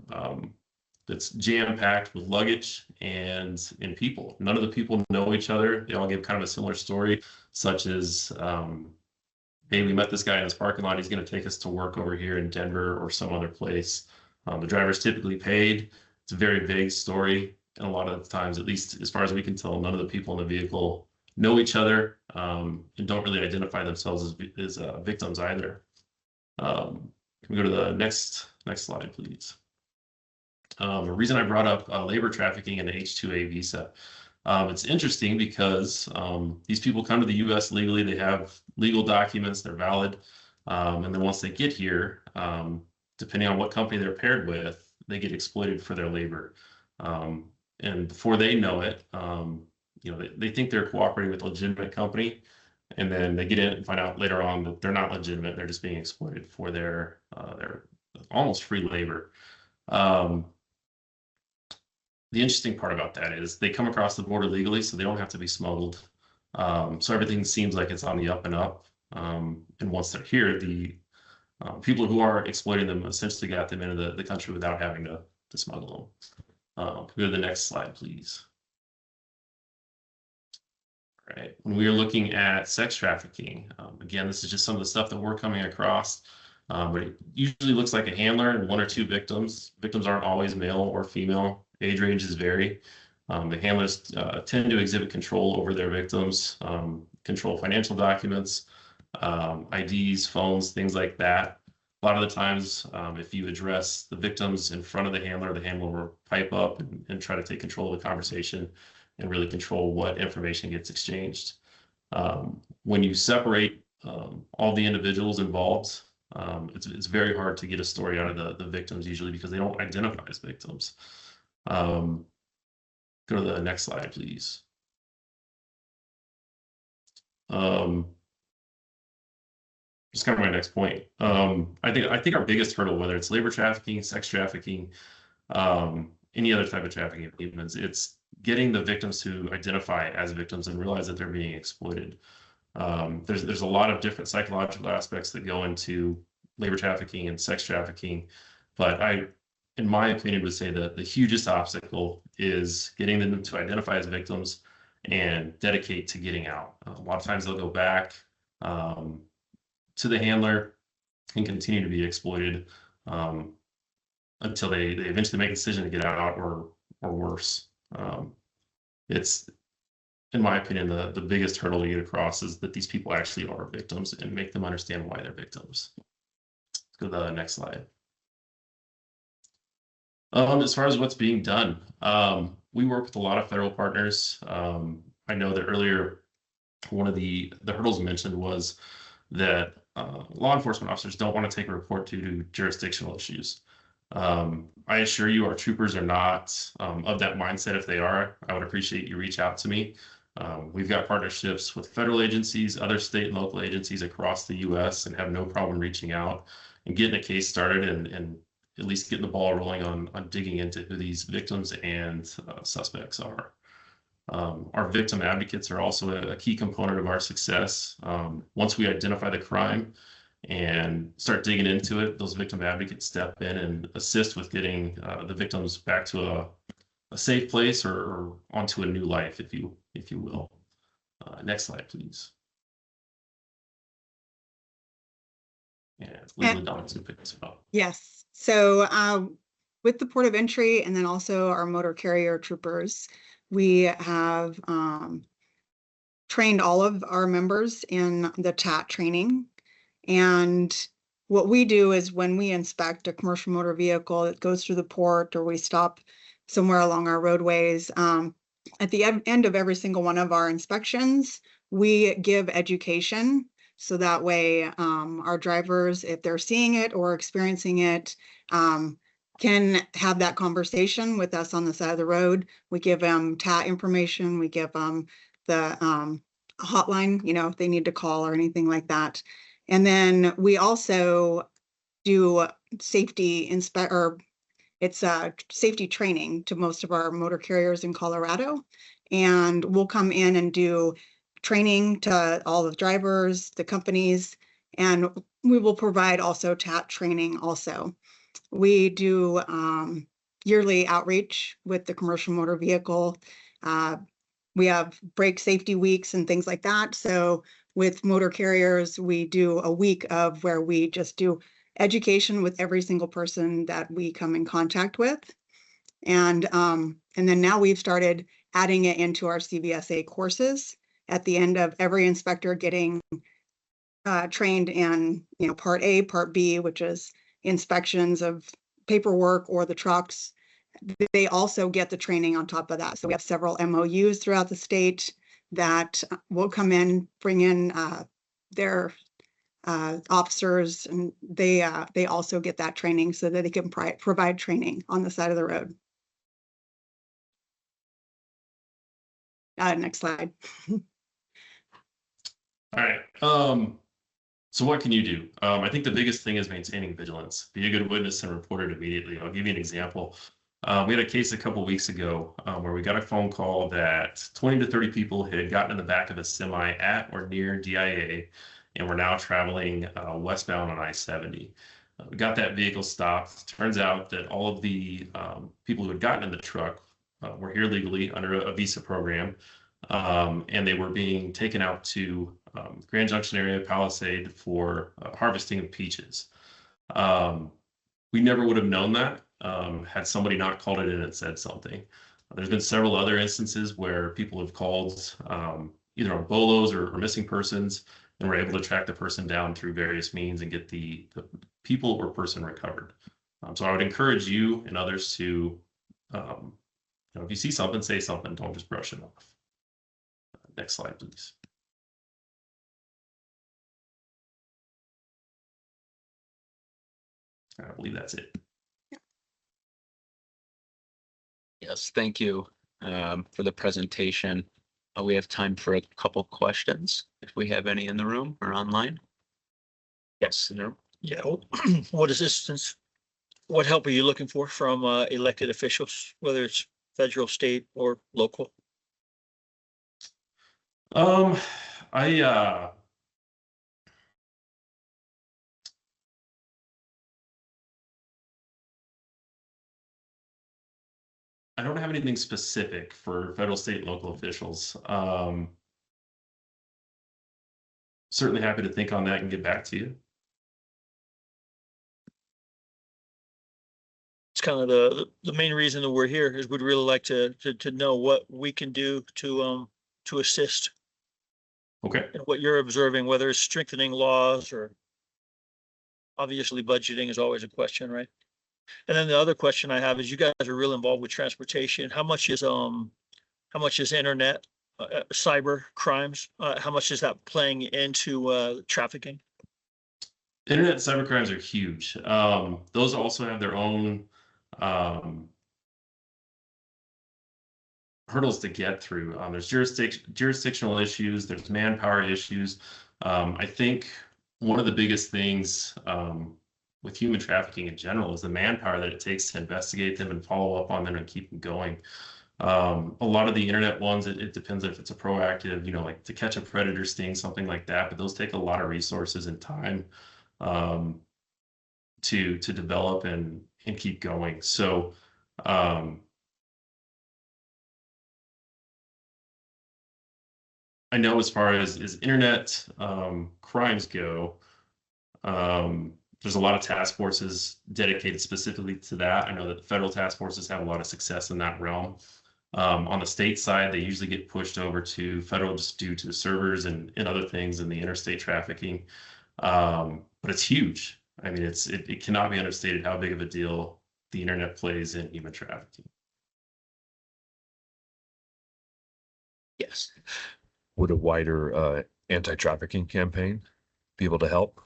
that's jam-packed with luggage, and in people. None of the people know each other. They all give kind of a similar story, such as, hey, we met this guy in this parking lot. He's going to take us to work over here in Denver or some other place. The driver's typically paid. It's a very vague story. And a lot of the times, at least as far as we can tell, none of the people in the vehicle know each other and don't really identify themselves as victims either. Can we go to the next slide, please? The reason I brought up labor trafficking and the H-2A visa. It's interesting because these people come to the U.S. legally. They have legal documents. They're valid. And then once they get here, depending on what company they're paired with, they get exploited for their labor. And before they know it, they think they're cooperating with a legitimate company. And then they get in and find out later on that they're not legitimate. They're just being exploited for their almost free labor. The interesting part about that is they come across the border legally, so they don't have to be smuggled. So everything seems like it's on the up and up. And once they're here, the people who are exploiting them essentially got them into the country without having to smuggle them. Go to the next slide, please. All right. When we are looking at sex trafficking, again, this is just some of the stuff that we're coming across. But it usually looks like a handler and one or two victims. Victims aren't always male or female. Age ranges vary. The handlers tend to exhibit control over their victims, control financial documents, IDs, phones, things like that. A lot of the times, if you address the victims in front of the handler will pipe up and try to take control of the conversation and really control what information gets exchanged. When you separate all the individuals involved, it's very hard to get a story out of the victims usually because they don't identify as victims. Go to the next slide, please. Just kind of my next point. I think our biggest hurdle, whether it's labor trafficking, sex trafficking, any other type of trafficking of humans, it's getting the victims to identify as victims and realize that they're being exploited. There's a lot of different psychological aspects that go into labor trafficking and sex trafficking, but in my opinion, would say that the hugest obstacle is getting them to identify as victims and dedicate to getting out. A lot of times they'll go back to the handler and continue to be exploited until they eventually make a decision to get out or worse. It's, in my opinion, the biggest hurdle to get across is that these people actually are victims and make them understand why they're victims. Let's go to the next slide. As far as what's being done, we work with a lot of federal partners. I know that earlier, one of the hurdles mentioned was that law enforcement officers don't want to take a report due to jurisdictional issues. I assure you our troopers are not of that mindset. If they are, I would appreciate you reach out to me. We've got partnerships with federal agencies, other state and local agencies across the U.S. and have no problem reaching out and getting a case started and at least getting the ball rolling on digging into who these victims and suspects are. Our victim advocates are also a key component of our success. Once we identify the crime and start digging into it, those victim advocates step in and assist with getting the victims back to a safe place or onto a new life, if you will. Next slide, please. Yeah, legally Donald's gonna pick this up. Yes. So with the port of entry and then also our motor carrier troopers, we have trained all of our members in the TAT training. And what we do is when we inspect a commercial motor vehicle that goes through the port or we stop somewhere along our roadways, at the end of every single one of our inspections, we give education. So that way our drivers, if they're seeing it or experiencing it, can have that conversation with us on the side of the road. We give them TAT information. We give them the hotline, if they need to call or anything like that. And then we also do safety safety training to most of our motor carriers in Colorado. And we'll come in and do training to all the drivers, the companies, and we will provide also TAT training also. We do yearly outreach with the commercial motor vehicle. We have brake safety weeks and things like that. So with motor carriers, we do a week of where we just do education with every single person that we come in contact with. And then now we've started adding it into our CVSA courses at the end of every inspector getting trained in, part A, part B, which is inspections of paperwork or the trucks. They also get the training on top of that. So we have several MOUs throughout the state that will come in, bring in their officers, and they also get that training so that they can provide training on the side of the road. Next slide. All right. So what can you do? I think the biggest thing is maintaining vigilance. Be a good witness and report it immediately. I'll give you an example. We had a case a couple weeks ago where we got a phone call that 20 to 30 people had gotten in the back of a semi at or near DIA and were now traveling westbound on I-70. We got that vehicle stopped. Turns out that all of the people who had gotten in the truck were here legally under a visa program, and they were being taken out to Grand Junction area, Palisade, for harvesting of peaches. We never would have known that had somebody not called it in and said something. There's been several other instances where people have called either on bolos or missing persons, and were able to track the person down through various means and get the people or person recovered. So I would encourage you and others to, if you see something, say something. Don't just brush it off. Next slide, please. I believe that's it. Yes, thank you for the presentation. We have time for a couple questions, if we have any in the room or online. Yes, no. Yeah, what assistance, what help are you looking for from elected officials, whether it's federal, state, or local? I don't have anything specific for federal, state, and local officials. Certainly happy to think on that and get back to you. It's kind of the main reason that we're here is we'd really like to know what we can do to assist. Okay. And what you're observing, whether it's strengthening laws or obviously budgeting is always a question, right? And then the other question I have is you guys are real involved with transportation. How much is internet, cyber crimes? How much is that playing into trafficking? Internet and cyber crimes are huge. Those also have their own hurdles to get through. There's jurisdictional issues, there's manpower issues. I think one of the biggest things with human trafficking in general is the manpower that it takes to investigate them and follow up on them and keep them going. A lot of the internet ones, it depends if it's a proactive, like to catch a predator sting, something like that, but those take a lot of resources and time to develop and keep going. So I know as far as internet crimes go, there's a lot of task forces dedicated specifically to that. I know that the federal task forces have a lot of success in that realm. On the state side, they usually get pushed over to federal just due to the servers and other things in the interstate trafficking. But it's huge. I mean, it cannot be understated how big of a deal the internet plays in human trafficking. Yes. Would a wider anti-trafficking campaign be able to help?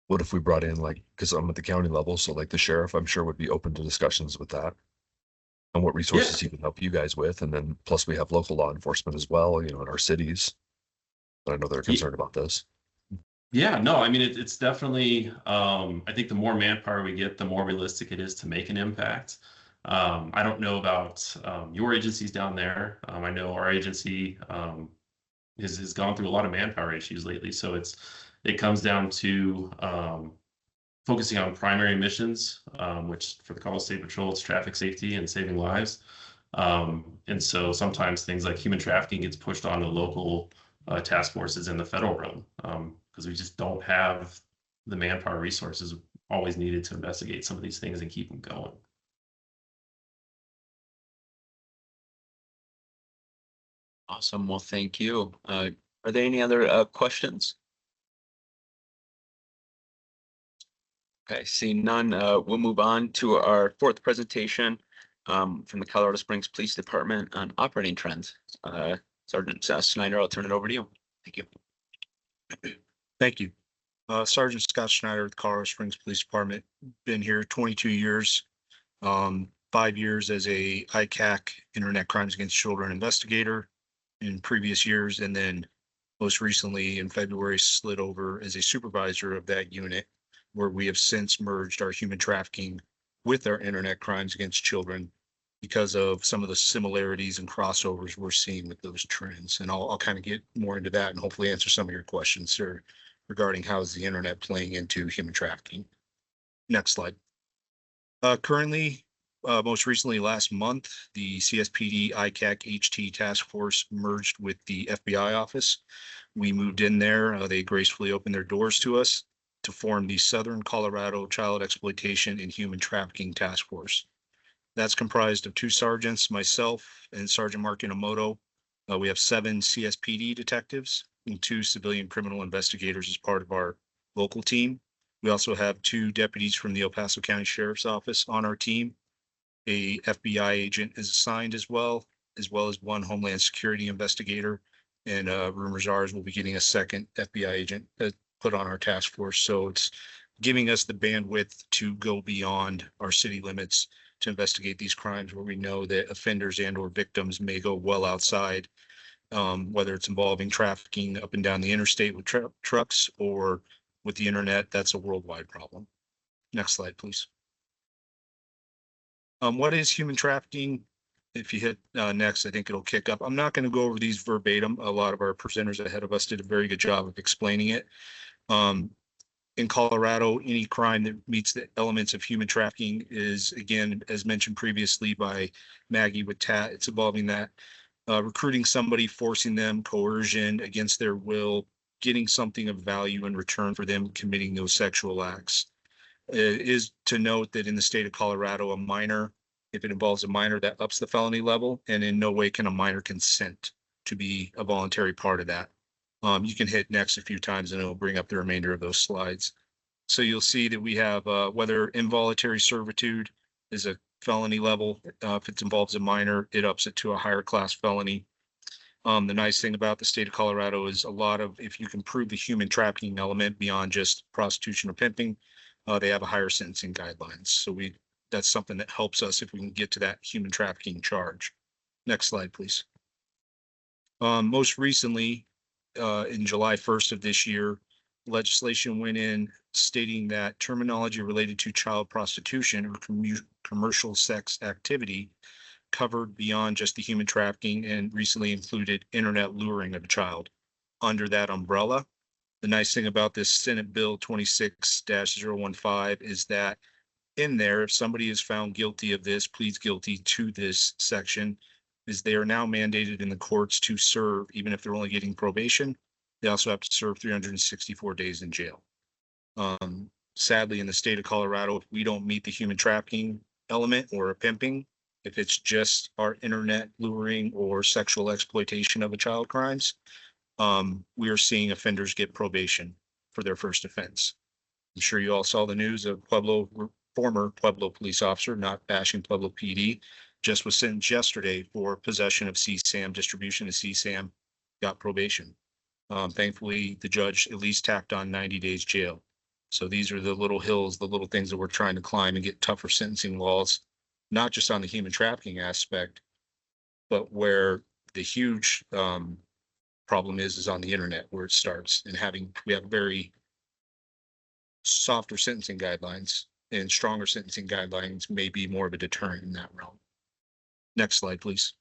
What if we brought in, because I'm at the county level, so the sheriff, I'm sure would be open to discussions with that, and what resources he can help you guys with. And then plus we have local law enforcement as well, in our cities. But I know they're concerned about this. Yeah, no, I mean, it's definitely, I think the more manpower we get, the more realistic it is to make an impact. I don't know about your agencies down there. I know our agency has gone through a lot of manpower issues lately. So it comes down to focusing on primary missions, which for the Colorado State Patrol, it's traffic safety and saving lives. And so sometimes things like human trafficking gets pushed onto local task forces in the federal realm, because we just don't have the manpower resources always needed to investigate some of these things and keep them going. Awesome. Well, thank you. Are there any other questions? Okay, seeing none, we'll move on to our fourth presentation from the Colorado Springs Police Department on operating trends. Sergeant Snyder, I'll turn it over to you. Thank you. Thank you. Sergeant Scott Schneider with Colorado Springs Police Department. Been here 22 years, 5 years as a ICAC, Internet Crimes Against Children investigator in previous years, and then most recently in February slid over as a supervisor of that unit, where we have since merged our human trafficking with our Internet Crimes Against Children because of some of the similarities and crossovers we're seeing with those trends. And I'll kind of get more into that and hopefully answer some of your questions, sir, regarding how is the internet playing into human trafficking. Next slide. Currently, most recently last month, the CSPD ICAC HT task force merged with the FBI office. We moved in there. They gracefully opened their doors to us to form the Southern Colorado Child Exploitation and Human Trafficking Task Force. That's comprised of 2 sergeants, myself and Sergeant Mark Inamoto. We have 7 CSPD detectives and 2 civilian criminal investigators as part of our local team. We also have 2 deputies from the El Paso County Sheriff's Office on our team. A FBI agent is assigned as well as 1 Homeland Security investigator. And rumors are we'll be getting a second FBI agent put on our task force. So it's giving us the bandwidth to go beyond our city limits to investigate these crimes where we know that offenders and or victims may go well outside, whether it's involving trafficking up and down the interstate with trucks or with the internet. That's a worldwide problem. Next slide, please. What is human trafficking? If you hit next, I think it'll kick up. I'm not going to go over these verbatim. A lot of our presenters ahead of us did a very good job of explaining it. In Colorado, any crime that meets the elements of human trafficking is, again, as mentioned previously by Maggie with TAT, it's involving that recruiting somebody, forcing them, coercion against their will, getting something of value in return for them committing those sexual acts. It is to note that in the state of Colorado, a minor, if it involves a minor, that ups the felony level, and in no way can a minor consent to be a voluntary part of that. You can hit next a few times and it'll bring up the remainder of those slides. So you'll see that we have whether involuntary servitude is a felony level. If it involves a minor, it ups it to a higher class felony. The nice thing about the state of Colorado is if you can prove the human trafficking element beyond just prostitution or pimping, they have a higher sentencing guidelines. So that's something that helps us if we can get to that human trafficking charge. Next slide, please. Most recently, in July 1st of this year, legislation went in stating that terminology related to child prostitution or commercial sex activity covered beyond just the human trafficking and recently included internet luring of a child under that umbrella. The nice thing about this Senate Bill 26-015 is that in there, if somebody is found guilty of this, pleads guilty to this section, is they are now mandated in the courts to serve, even if they're only getting probation, they also have to serve 364 days in jail. Sadly, in the state of Colorado, if we don't meet the human trafficking element or a pimping, if it's just our internet luring or sexual exploitation of a child crimes, we are seeing offenders get probation for their first offense. I'm sure you all saw the news of former Pueblo police officer, not bashing Pueblo PD, just was sentenced yesterday for possession of CSAM, distribution of CSAM, got probation. Thankfully, the judge at least tacked on 90 days jail. So these are the little hills, the little things that we're trying to climb and get tougher sentencing laws, not just on the human trafficking aspect, but where the huge problem is on the internet, where it starts. And we have very softer sentencing guidelines, and stronger sentencing guidelines may be more of a deterrent in that realm. Next slide, please.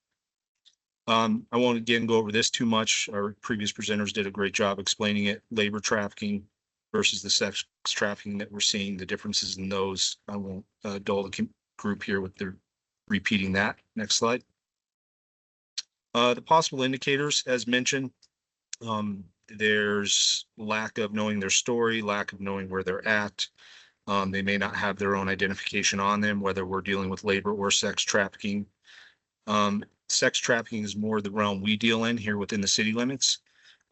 I won't again go over this too much. Our previous presenters did a great job explaining it. Labor trafficking, versus the sex trafficking that we're seeing, the differences in those. I won't dull the group here with their repeating that. Next slide. The possible indicators, as mentioned, there's lack of knowing their story, lack of knowing where they're at. They may not have their own identification on them, whether we're dealing with labor or sex trafficking. Sex trafficking is more the realm we deal in here within the city limits.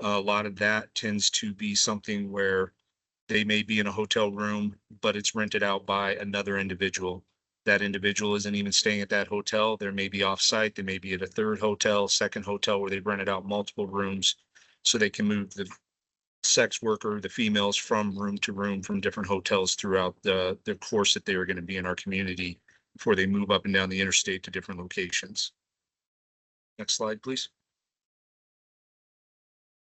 A lot of that tends to be something where they may be in a hotel room, but it's rented out by another individual. That individual isn't even staying at that hotel. There may be offsite. They may be at a third hotel, second hotel where they've rented out multiple rooms so they can move the sex worker, the females, from room to room from different hotels throughout the course that they are going to be in our community before they move up and down the interstate to different locations. Next slide, please.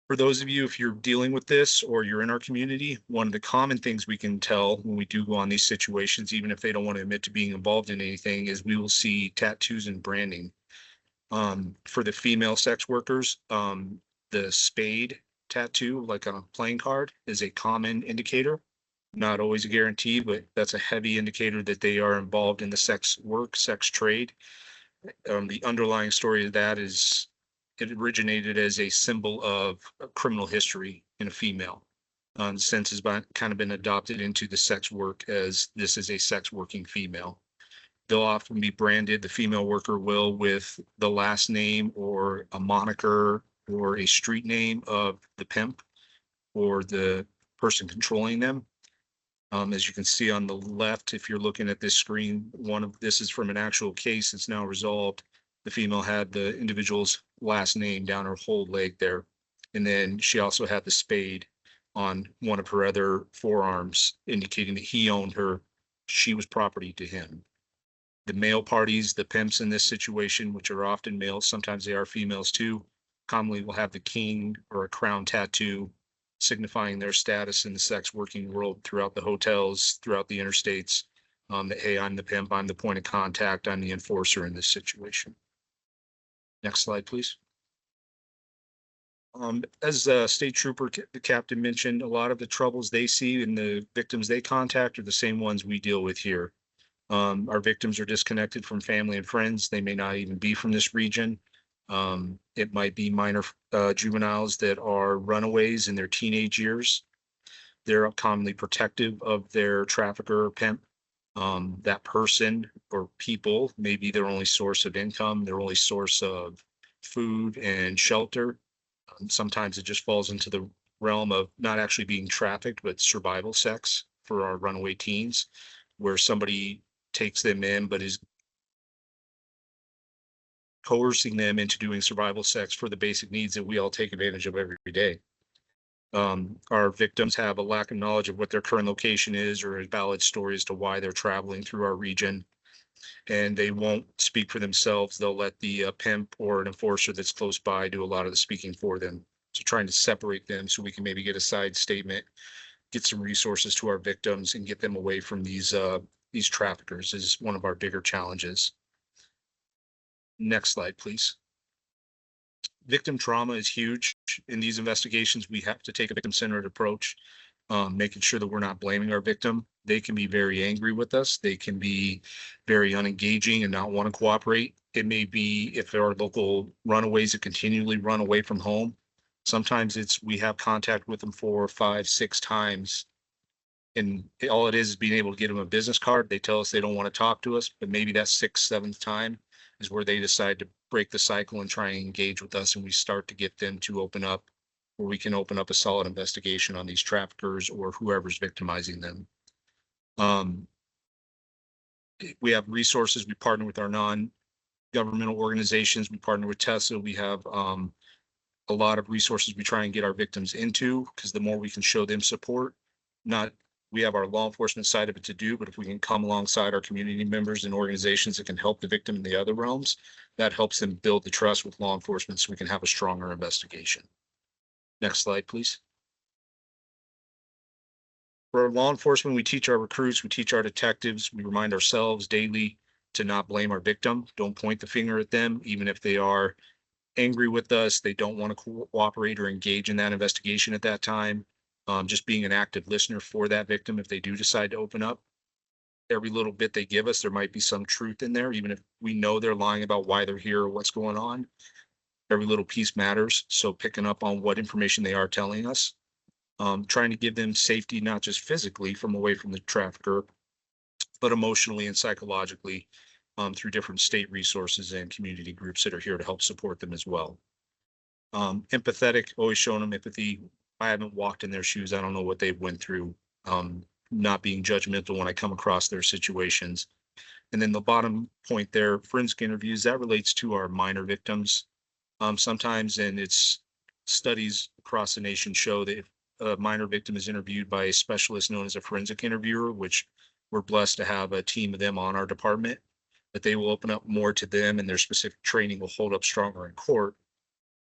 For those of you, if you're dealing with this or you're in our community, one of the common things we can tell when we do go on these situations, even if they don't want to admit to being involved in anything, is we will see tattoos and branding. For the female sex workers, the spade tattoo, like on a playing card, is a common indicator. Not always a guarantee, but that's a heavy indicator that they are involved in the sex work, sex trade. The underlying story of that is it originated as a symbol of a criminal history in a female. Since has kind of been adopted into the sex work as this is a sex working female. They'll often be branded, the female worker will, with the last name or a moniker or a street name of the pimp or the person controlling them. As you can see on the left, if you're looking at this screen, this is from an actual case that's now resolved. The female had the individual's last name down her whole leg there. And then she also had the spade on one of her other forearms, indicating that he owned her. She was property to him. The male parties, the pimps in this situation, which are often males, sometimes they are females too, commonly will have the king or a crown tattoo, signifying their status in the sex working world throughout the hotels, throughout the interstates. That, hey, I'm the pimp, I'm the point of contact, I'm the enforcer in this situation. Next slide, please. As State Trooper, the captain mentioned, a lot of the troubles they see and the victims they contact are the same ones we deal with here. Our victims are disconnected from family and friends. They may not even be from this region. It might be minor juveniles that are runaways in their teenage years. They're commonly protective of their trafficker or pimp. That person or people may be their only source of income, their only source of food and shelter. Sometimes it just falls into the realm of not actually being trafficked, but survival sex for our runaway teens, where somebody takes them in, but is coercing them into doing survival sex for the basic needs that we all take advantage of every day. Our victims have a lack of knowledge of what their current location is or a valid story as to why they're traveling through our region. And they won't speak for themselves. They'll let the pimp or an enforcer that's close by do a lot of the speaking for them. So trying to separate them so we can maybe get a side statement, get some resources to our victims and get them away from these traffickers is one of our bigger challenges. Next slide, please. Victim trauma is huge. In these investigations, we have to take a victim-centered approach, making sure that we're not blaming our victim. They can be very angry with us. They can be very unengaging and not want to cooperate. It may be if there are local runaways that continually run away from home. Sometimes we have contact with them 4, 5, 6 times. And all it is being able to get them a business card. They tell us they don't want to talk to us, but maybe that 6th, 7th time is where they decide to break the cycle and try and engage with us. And we start to get them to open up, where we can open up a solid investigation on these traffickers or whoever's victimizing them. We have resources. We partner with our non-governmental organizations. We partner with TESA. We have a lot of resources we try and get our victims into, because the more we can show them support, we have our law enforcement side of it to do, but if we can come alongside our community members and organizations that can help the victim in the other realms, that helps them build the trust with law enforcement so we can have a stronger investigation. Next slide, please. For law enforcement, we teach our recruits, we teach our detectives, we remind ourselves daily to not blame our victim. Don't point the finger at them, even if they are angry with us, they don't want to cooperate or engage in that investigation at that time. just being an active listener for that victim if they do decide to open up. Every little bit they give us, there might be some truth in there, even if we know they're lying about why they're here or what's going on. Every little piece matters. So picking up on what information they are telling us, trying to give them safety, not just physically from away from the trafficker, but emotionally and psychologically through different state resources and community groups that are here to help support them as well. Empathetic, always showing them empathy. I haven't walked in their shoes. I don't know what they've went through. Not being judgmental when I come across their situations. And then the bottom point there, forensic interviews, that relates to our minor victims. Sometimes, and it's studies across the nation show that if a minor victim is interviewed by a specialist known as a forensic interviewer, which we're blessed to have a team of them on our department, that they will open up more to them and their specific training will hold up stronger in court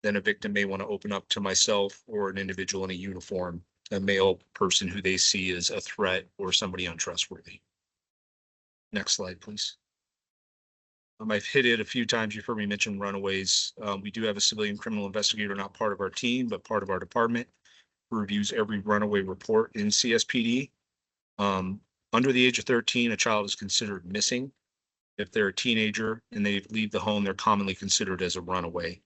than a victim may want to open up to myself or an individual in a uniform, a male person who they see as a threat or somebody untrustworthy. Next slide, please. I've hit it a few times. You've heard me mention runaways. We do have a civilian criminal investigator, not part of our team, but part of our department, who reviews every runaway report in CSPD. Under the age of 13, a child is considered missing. If they're a teenager and they leave the home, they're commonly considered as a runaway.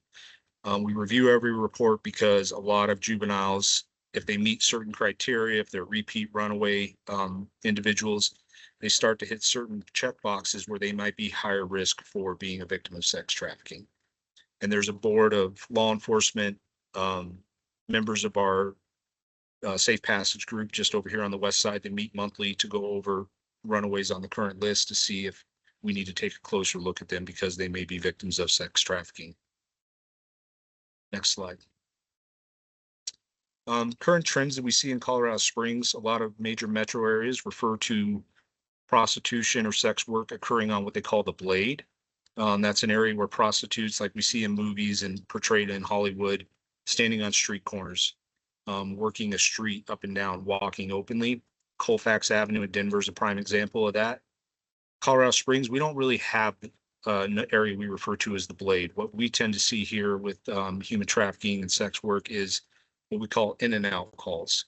We review every report because a lot of juveniles, if they meet certain criteria, if they're repeat runaway individuals, they start to hit certain check boxes where they might be higher risk for being a victim of sex trafficking. And there's a board of law enforcement members of our Safe Passage group just over here on the west side that meet monthly to go over runaways on the current list to see if we need to take a closer look at them because they may be victims of sex trafficking. Next slide. Current trends that we see in Colorado Springs, a lot of major metro areas refer to prostitution or sex work occurring on what they call the blade. That's an area where prostitutes, like we see in movies and portrayed in Hollywood, standing on street corners, working the street up and down, walking openly. Colfax Avenue in Denver is a prime example of that. Colorado Springs, we don't really have an area we refer to as the blade. What we tend to see here with human trafficking and sex work is what we call in and out calls.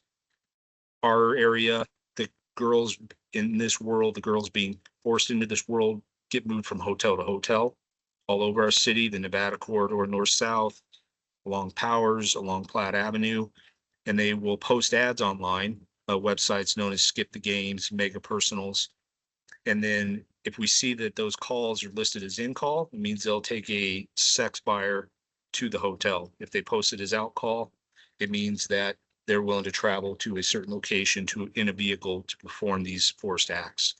Our area, the girls in this world, the girls being forced into this world, get moved from hotel to hotel all over our city, the Nevada corridor, north-south, along Powers, along Platte Avenue, and they will post ads online, websites known as Skip the Games, Mega Personals. And then if we see that those calls are listed as in call, it means they'll take a sex buyer to the hotel. If they post it as out call, it means that they're willing to travel to a certain location in a vehicle to perform these forced acts.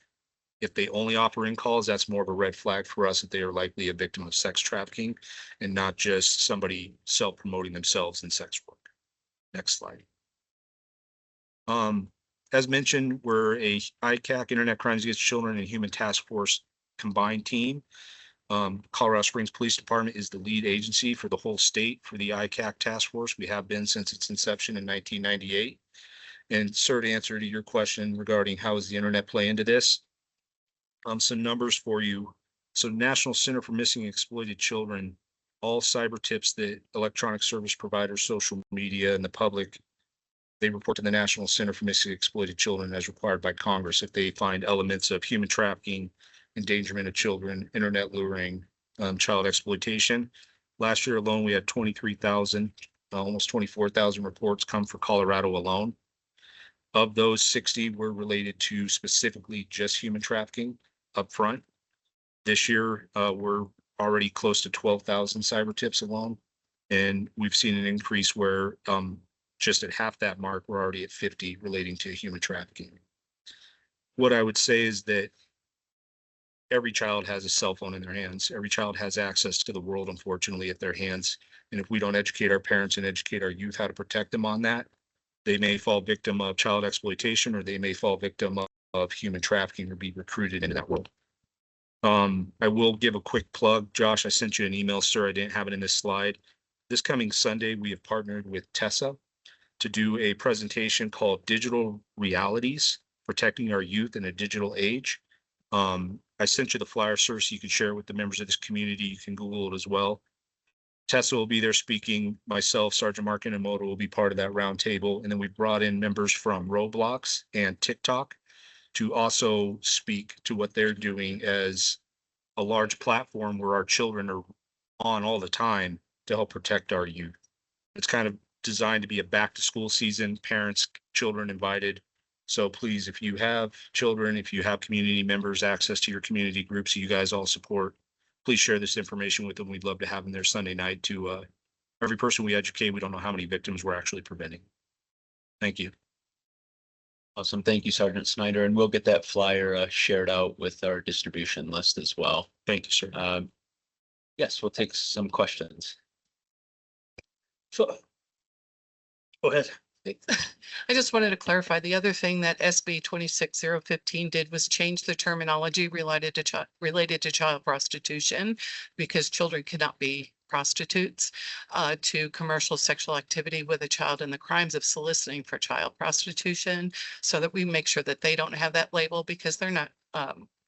If they only offer in calls, that's more of a red flag for us that they are likely a victim of sex trafficking and not just somebody self-promoting themselves in sex work. Next slide. As mentioned, we're a ICAC, Internet Crimes Against Children and Human Task Force combined team. Colorado Springs Police Department is the lead agency for the whole state for the ICAC task force. We have been since its inception in 1998. And sir, to answer to your question regarding how does the internet play into this, some numbers for you. So National Center for Missing and Exploited Children, all cyber tips that electronic service providers, social media, and the public, they report to the National Center for Missing and Exploited Children as required by Congress if they find elements of human trafficking, endangerment of children, internet luring, child exploitation. Last year alone, we had 23,000, almost 24,000 reports come for Colorado alone. Of those, 60 were related to specifically just human trafficking up front. This year, we're already close to 12,000 cyber tips alone. And we've seen an increase where just at half that mark, we're already at 50 relating to human trafficking. What I would say is that every child has a cell phone in their hands. Every child has access to the world, unfortunately, at their hands. And if we don't educate our parents and educate our youth how to protect them on that, they may fall victim of child exploitation, or they may fall victim of human trafficking or be recruited into that world. I will give a quick plug. Josh, I sent you an email, sir. I didn't have it in this slide. This coming Sunday, we have partnered with Tessa to do a presentation called Digital Realities, Protecting Our Youth in a Digital Age. I sent you the flyer, sir, so you can share it with the members of this community. You can Google it as well. Tessa will be there speaking. Myself, Sergeant Mark Inamoto will be part of that roundtable. And then we brought in members from Roblox and TikTok to also speak to what they're doing as a large platform where our children are on all the time to help protect our youth. It's kind of designed to be a back to school season, parents, children invited. So please, if you have children, if you have community members, access to your community groups, you guys all support, please share this information with them. We'd love to have them there Sunday night to, every person we educate, we don't know how many victims we're actually preventing. Thank you. Awesome. Thank you, Sergeant Snyder. And we'll get that flyer shared out with our distribution list as well. Thank you, sir. Yes, we'll take some questions. So, go ahead. I just wanted to clarify, the other thing that SB 26015 did was change the terminology related to child prostitution, because children cannot be prostitutes, to commercial sexual activity with a child and the crimes of soliciting for child prostitution, so that we make sure that they don't have that label, because they're not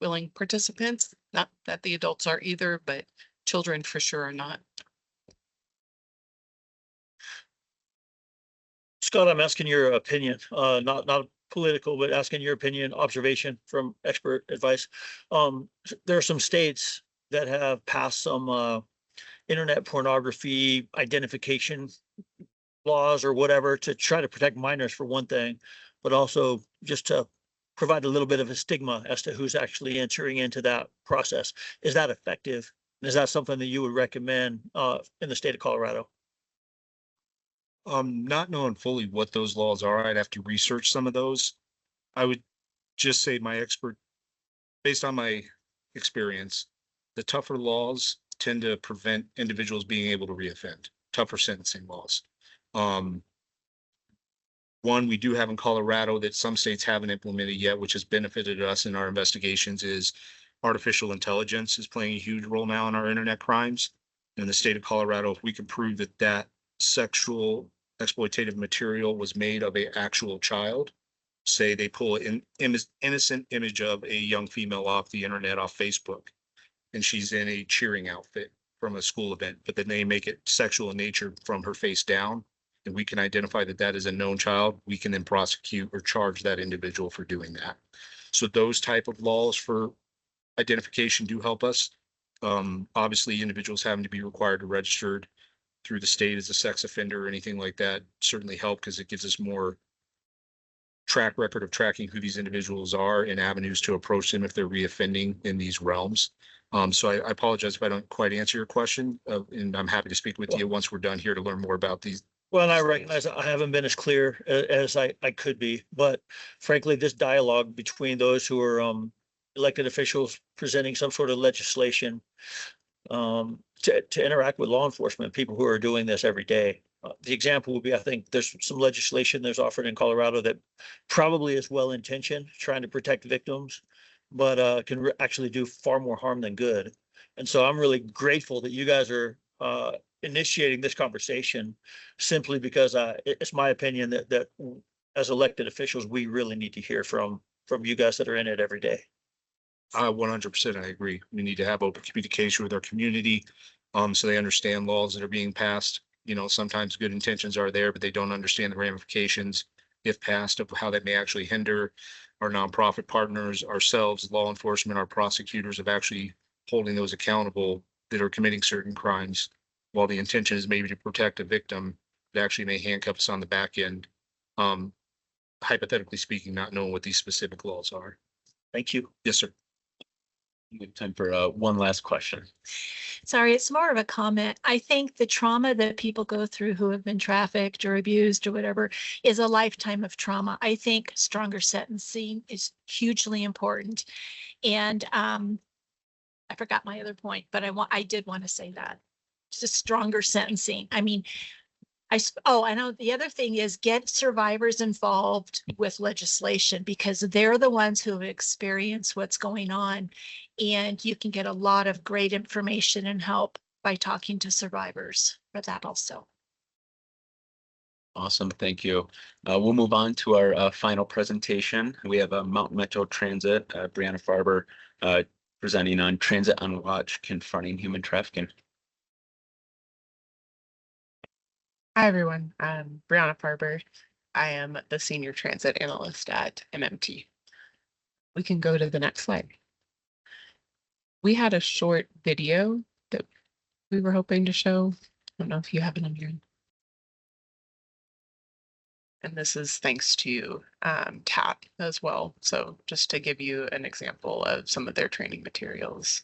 willing participants. Not that the adults are either, but children for sure are not. Scott, I'm asking your opinion, not political, but asking your opinion, observation from expert advice. There are some states that have passed some internet pornography identification laws or whatever to try to protect minors for one thing, but also just to provide a little bit of a stigma as to who's actually entering into that process. Is that effective? Is that something that you would recommend in the state of Colorado? Not knowing fully what those laws are, I'd have to research some of those. I would just say based on my experience, the tougher laws tend to prevent individuals being able to reoffend, tougher sentencing laws. One we do have in Colorado that some states haven't implemented yet, which has benefited us in our investigations, is artificial intelligence is playing a huge role now in our internet crimes. In the state of Colorado, if we can prove that sexual exploitative material was made of an actual child, say they pull an innocent image of a young female off the internet, off Facebook, and she's in a cheering outfit from a school event, but then they make it sexual in nature from her face down, and we can identify that is a known child, we can then prosecute or charge that individual for doing that. So those type of laws for identification do help us. Obviously, individuals having to be required to registered through the state as a sex offender or anything like that certainly help, because it gives us more track record of tracking who these individuals are and avenues to approach them if they're reoffending in these realms. So I apologize if I don't quite answer your question, and I'm happy to speak with you once we're done here to learn more about these. Well, and I recognize I haven't been as clear as I could be, but frankly, this dialogue between those who are elected officials presenting some sort of legislation to interact with law enforcement, people who are doing this every day. The example would be, I think there's some legislation that's offered in Colorado that probably is well-intentioned, trying to protect victims, but can actually do far more harm than good. And so I'm really grateful that you guys are initiating this conversation, simply because it's my opinion that as elected officials, we really need to hear from you guys that are in it every day. 100%, I agree. We need to have open communication with our community, so they understand laws that are being passed. You know, sometimes good intentions are there, but they don't understand the ramifications, if passed, of how that may actually hinder our nonprofit partners, ourselves, law enforcement, our prosecutors, of actually holding those accountable that are committing certain crimes. While the intention is maybe to protect a victim, it actually may handcuff us on the back end. Hypothetically speaking, not knowing what these specific laws are. Thank you. Yes, sir. We have time for one last question. Sorry, it's more of a comment. I think the trauma that people go through who have been trafficked or abused or whatever is a lifetime of trauma. I think stronger sentencing is hugely important. And I forgot my other point, but I did want to say that. Just stronger sentencing. I mean, I know the other thing is get survivors involved with legislation, because they're the ones who have experienced what's going on, and you can get a lot of great information and help by talking to survivors for that also. Awesome, thank you. We'll move on to our final presentation. We have Mountain Metro Transit, Brianna Farber, presenting on Transit on Watch, Confronting Human Trafficking. Hi, everyone. I'm Brianna Farber. I am the Senior Transit Analyst at MMT. We can go to the next slide. We had a short video that we were hoping to show. I don't know if you have it on your end. And this is thanks to TAP as well. So just to give you an example of some of their training materials.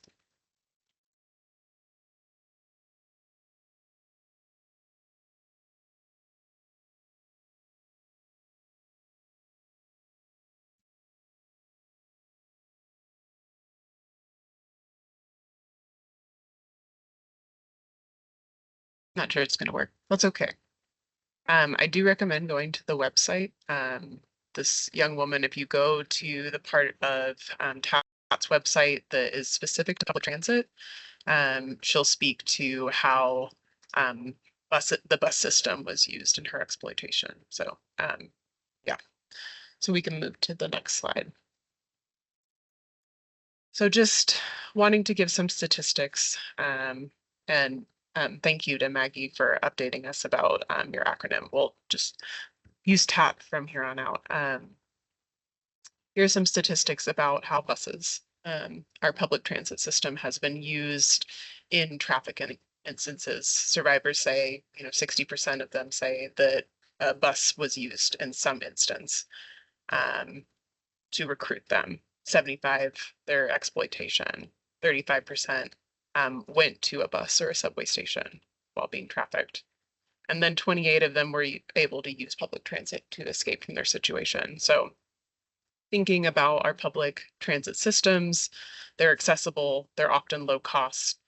Not sure it's going to work. That's okay. I do recommend going to the website. This young woman, if you go to the part of TAP's website that is specific to public transit, she'll speak to how the bus system was used in her exploitation. So yeah, so we can move to the next slide. So just wanting to give some statistics and thank you to Maggie for updating us about your acronym. We'll just use TAP from here on out. Here's some statistics about how buses, our public transit system, has been used in trafficking instances. Survivors say, 60% of them say that a bus was used in some instance to recruit them. 75, their exploitation. 35% went to a bus or a subway station while being trafficked. And then 28 of them were able to use public transit to escape from their situation. So thinking about our public transit systems, they're accessible, they're often low cost,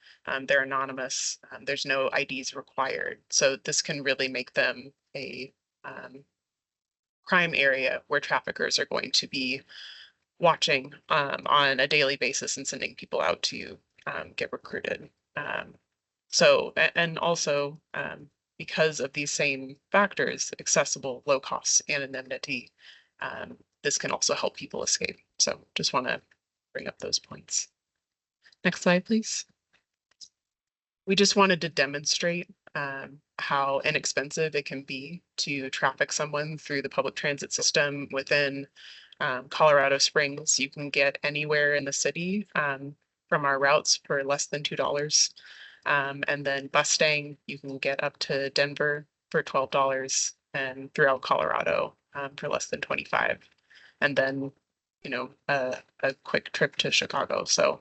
they're anonymous, there's no IDs required. So this can really make them a crime area where traffickers are going to be watching on a daily basis and sending people out to get recruited. And also because of these same factors, accessible, low cost, anonymity, this can also help people escape. So just want to bring up those points. Next slide, please. We just wanted to demonstrate how inexpensive it can be to traffic someone through the public transit system within Colorado Springs. You can get anywhere in the city from our routes for less than $2. And then bus staying, you can get up to Denver for $12 and throughout Colorado for less than 25. And then, a quick trip to Chicago. So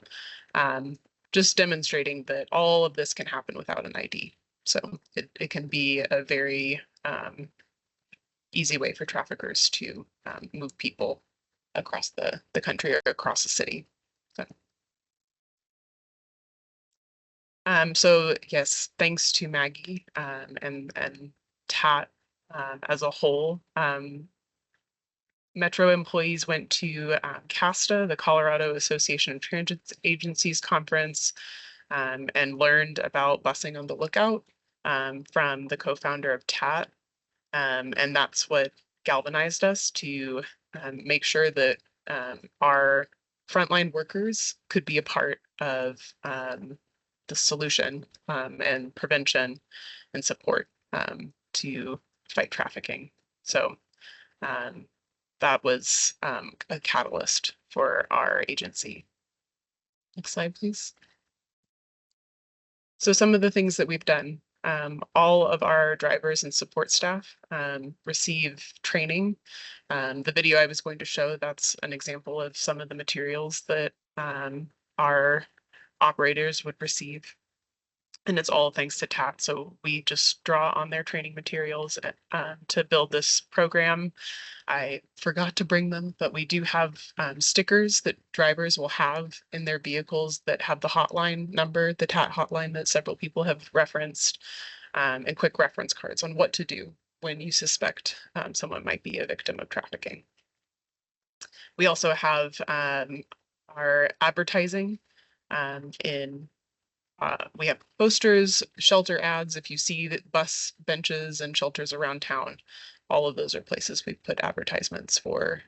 just demonstrating that all of this can happen without an ID. So it can be a very easy way for traffickers to move people across the country or across the city. So yes, thanks to Maggie and TAT as a whole. Metro employees went to CASTA, the Colorado Association of Transit Agencies Conference, and learned about busing on the lookout from the co-founder of TAT. And that's what galvanized us to make sure that our frontline workers could be a part of the solution and prevention and support to fight trafficking. So that was a catalyst for our agency. Next slide, please. So some of the things that we've done, all of our drivers and support staff receive training. The video I was going to show, that's an example of some of the materials that our operators would receive. And it's all thanks to TAP. So we just draw on their training materials to build this program. I forgot to bring them, but we do have stickers that drivers will have in their vehicles that have the hotline number, the TAT hotline that several people have referenced, and quick reference cards on what to do when you suspect someone might be a victim of trafficking. We also have our advertising we have posters, shelter ads. If you see that bus benches and shelters around town, all of those are places we put advertisements for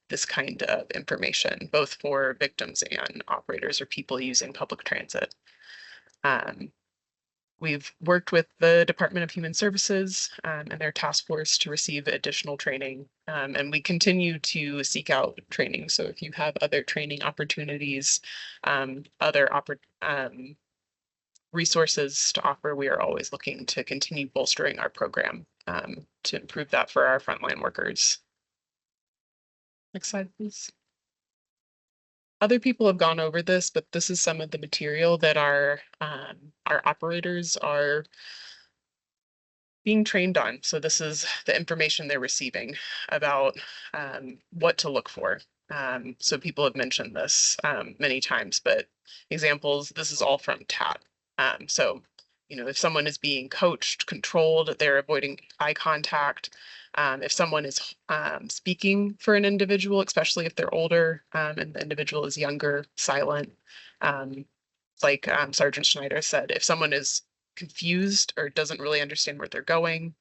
this kind of information, both for victims and operators or people using public transit. We've worked with the Department of Human Services and their task force to receive additional training. And we continue to seek out training. So if you have other training opportunities, resources to offer, we are always looking to continue bolstering our program to improve that for our frontline workers. Next slide, please. Other people have gone over this, but this is some of the material that our operators are being trained on. So this is the information they're receiving about what to look for. So people have mentioned this many times, but examples, this is all from TAT. So, you know, if someone is being coached, controlled, they're avoiding eye contact. If someone is speaking for an individual, especially if they're older and the individual is younger, silent, like Sergeant Schneider said, if someone is confused or doesn't really understand where they're going,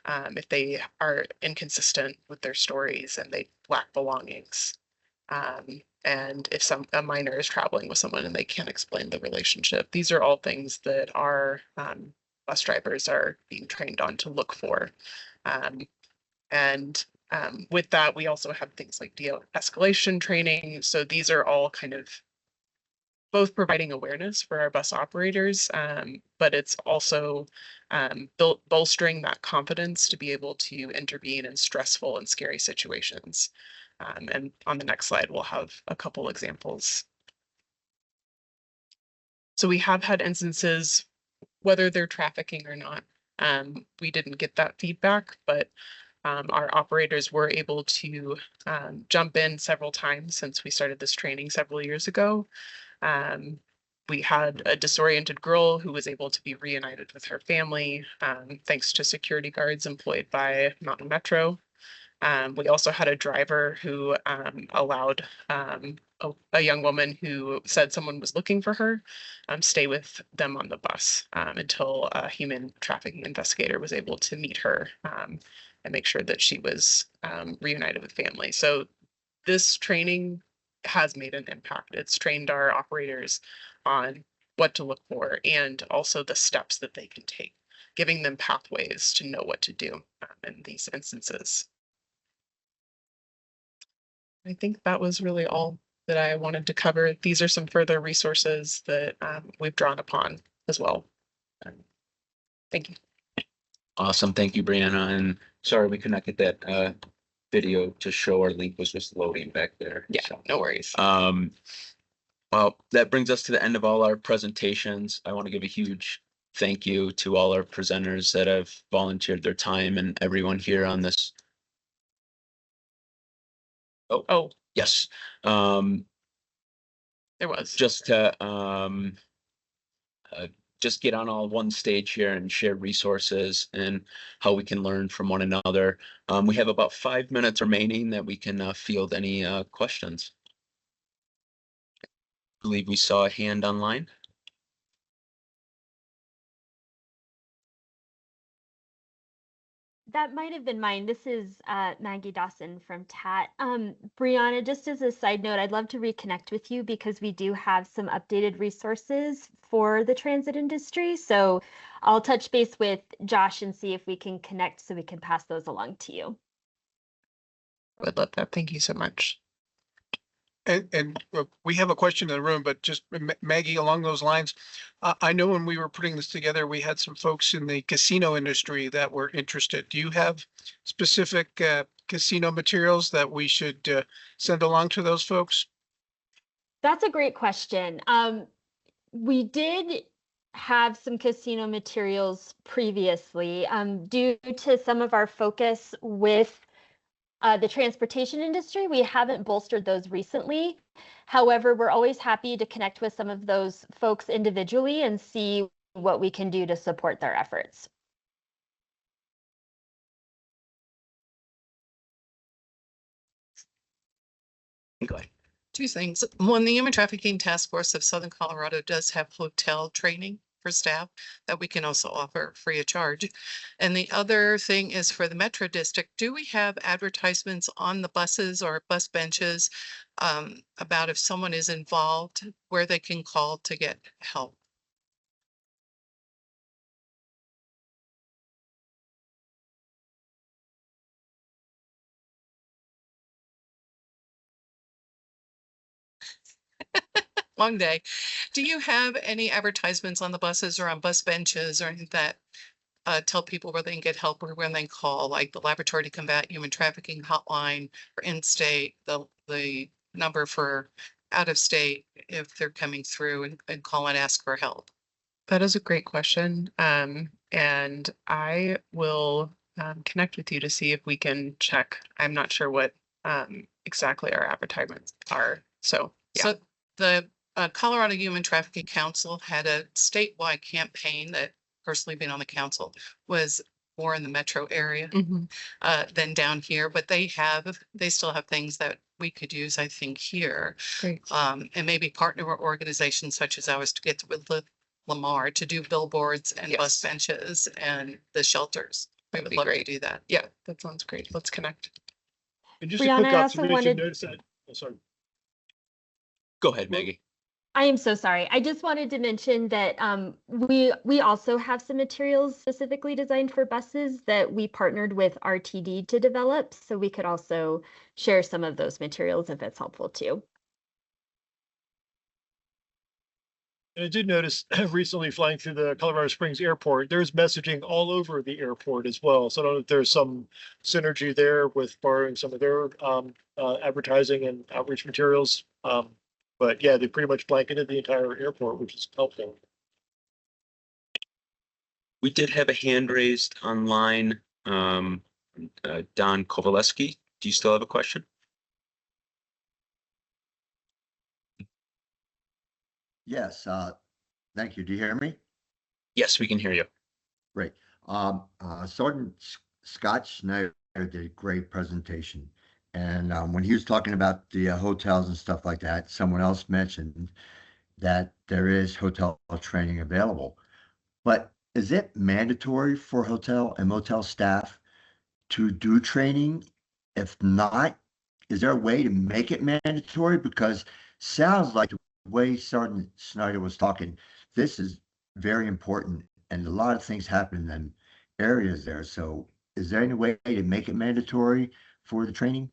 if they are inconsistent with their stories and they lack belongings, and if a minor is traveling with someone and they can't explain the relationship. These are all things that our bus drivers are being trained on to look for. With that, we also have things like de-escalation training. So these are all kind of both providing awareness for our bus operators, but it's also bolstering that confidence to be able to intervene in stressful and scary situations. And on the next slide, we'll have a couple examples. So we have had instances, whether they're trafficking or not, we didn't get that feedback, but our operators were able to jump in several times since we started this training several years ago. We had a disoriented girl who was able to be reunited with her family, thanks to security guards employed by Mountain Metro. We also had a driver who allowed a young woman who said someone was looking for her stay with them on the bus until a human trafficking investigator was able to meet her and make sure that she was reunited with family. So this training has made an impact. It's trained our operators on what to look for and also the steps that they can take, giving them pathways to know what to do in these instances. I think that was really all that I wanted to cover. These are some further resources that we've drawn upon as well. Thank you. Awesome. Thank you, Brianna. And sorry, we could not get that video to show. Our link was just loading back there. Yeah, so, no worries. Well, that brings us to the end of all our presentations. I want to give a huge thank you to all our presenters that have volunteered their time and everyone here on this. Oh, yes. There was. Just to just get on all one stage here and share resources and how we can learn from one another. We have about 5 minutes remaining that we can field any questions. I believe we saw a hand online. That might have been mine. This is Maggie Dawson from TAT. Brianna, just as a side note, I'd love to reconnect with you because we do have some updated resources for the transit industry. So I'll touch base with Josh and see if we can connect so we can pass those along to you. I would love that. Thank you so much. And we have a question in the room, but just Maggie, along those lines, I know when we were putting this together, we had some folks in the casino industry that were interested. Do you have specific casino materials that we should send along to those folks? That's a great question. We did have some casino materials previously due to some of our focus with the transportation industry. We haven't bolstered those recently. However, we're always happy to connect with some of those folks individually and see what we can do to support their efforts. Go ahead. Two things. One, the Human Trafficking Task Force of Southern Colorado does have hotel training for staff that we can also offer free of charge. And the other thing is for the Metro District, do we have advertisements on the buses or bus benches about if someone is involved, where they can call to get help? long day. Do you have any advertisements on the buses or on bus benches or anything that tell people where they can get help or when they call, like the Laboratory to Combat Human Trafficking Hotline or in-state, the number for out of state if they're coming through and call and ask for help? That is a great question. And I will connect with you to see if we can check. I'm not sure what exactly our advertisements are. So, yeah. So the Colorado Human Trafficking Council had a statewide campaign that personally being on the council was more in the metro area than down here, but they still have things that we could use, I think, here. Great. And maybe partner with organizations such as ours to get with Lamar to do billboards and bus benches and the shelters. We would love to do that. Yeah, that sounds great. Let's connect. And just Brianna, a quick I also observation, wanted- notice that, oh, sorry. Go ahead, Maggie. I am so sorry. I just wanted to mention that we also have some materials specifically designed for buses that we partnered with RTD to develop. So we could also share some of those materials if it's helpful too. And I did notice recently flying through the Colorado Springs airport, there's messaging all over the airport as well. So I don't know if there's some synergy there with borrowing some of their advertising and outreach materials. But yeah, they pretty much blanketed the entire airport, which is helpful. We did have a hand raised online. Don Kovaleski, do you still have a question? Yes, thank you. Do you hear me? Yes, we can hear you. Great. Sergeant Scott Schneider did a great presentation. And when he was talking about the hotels and stuff like that, someone else mentioned that there is hotel training available. But is it mandatory for hotel and motel staff to do training? If not, is there a way to make it mandatory? Because sounds like the way Sergeant Schneider was talking, this is very important and a lot of things happen in them areas there. So is there any way to make it mandatory for the training?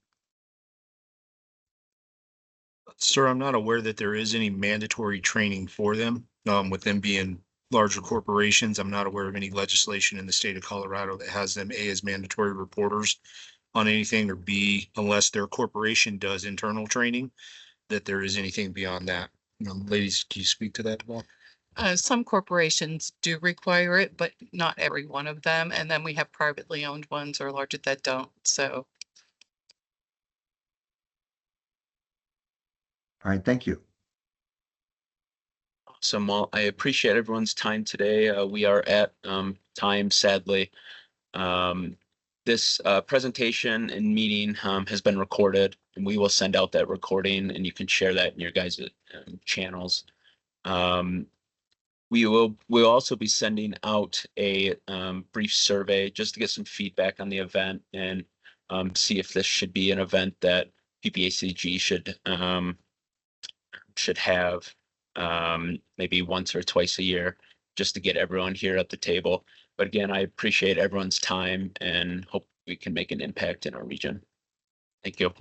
Sir, I'm not aware that there is any mandatory training for them. With them being larger corporations, I'm not aware of any legislation in the state of Colorado that has them A, as mandatory reporters on anything, or B, unless their corporation does internal training, that there is anything beyond that. Ladies, can you speak to that, Paul? Some corporations do require it, but not every one of them. And then we have privately owned ones or larger that don't. So. All right, thank you. Awesome. Well, I appreciate everyone's time today. We are at time, sadly. This presentation and meeting has been recorded, and we will send out that recording, and you can share that in your guys' channels. We'll also be sending out a brief survey just to get some feedback on the event and see if this should be an event that PPACG should have maybe once or twice a year, just to get everyone here at the table. But again, I appreciate everyone's time and hope we can make an impact in our region. Thank you.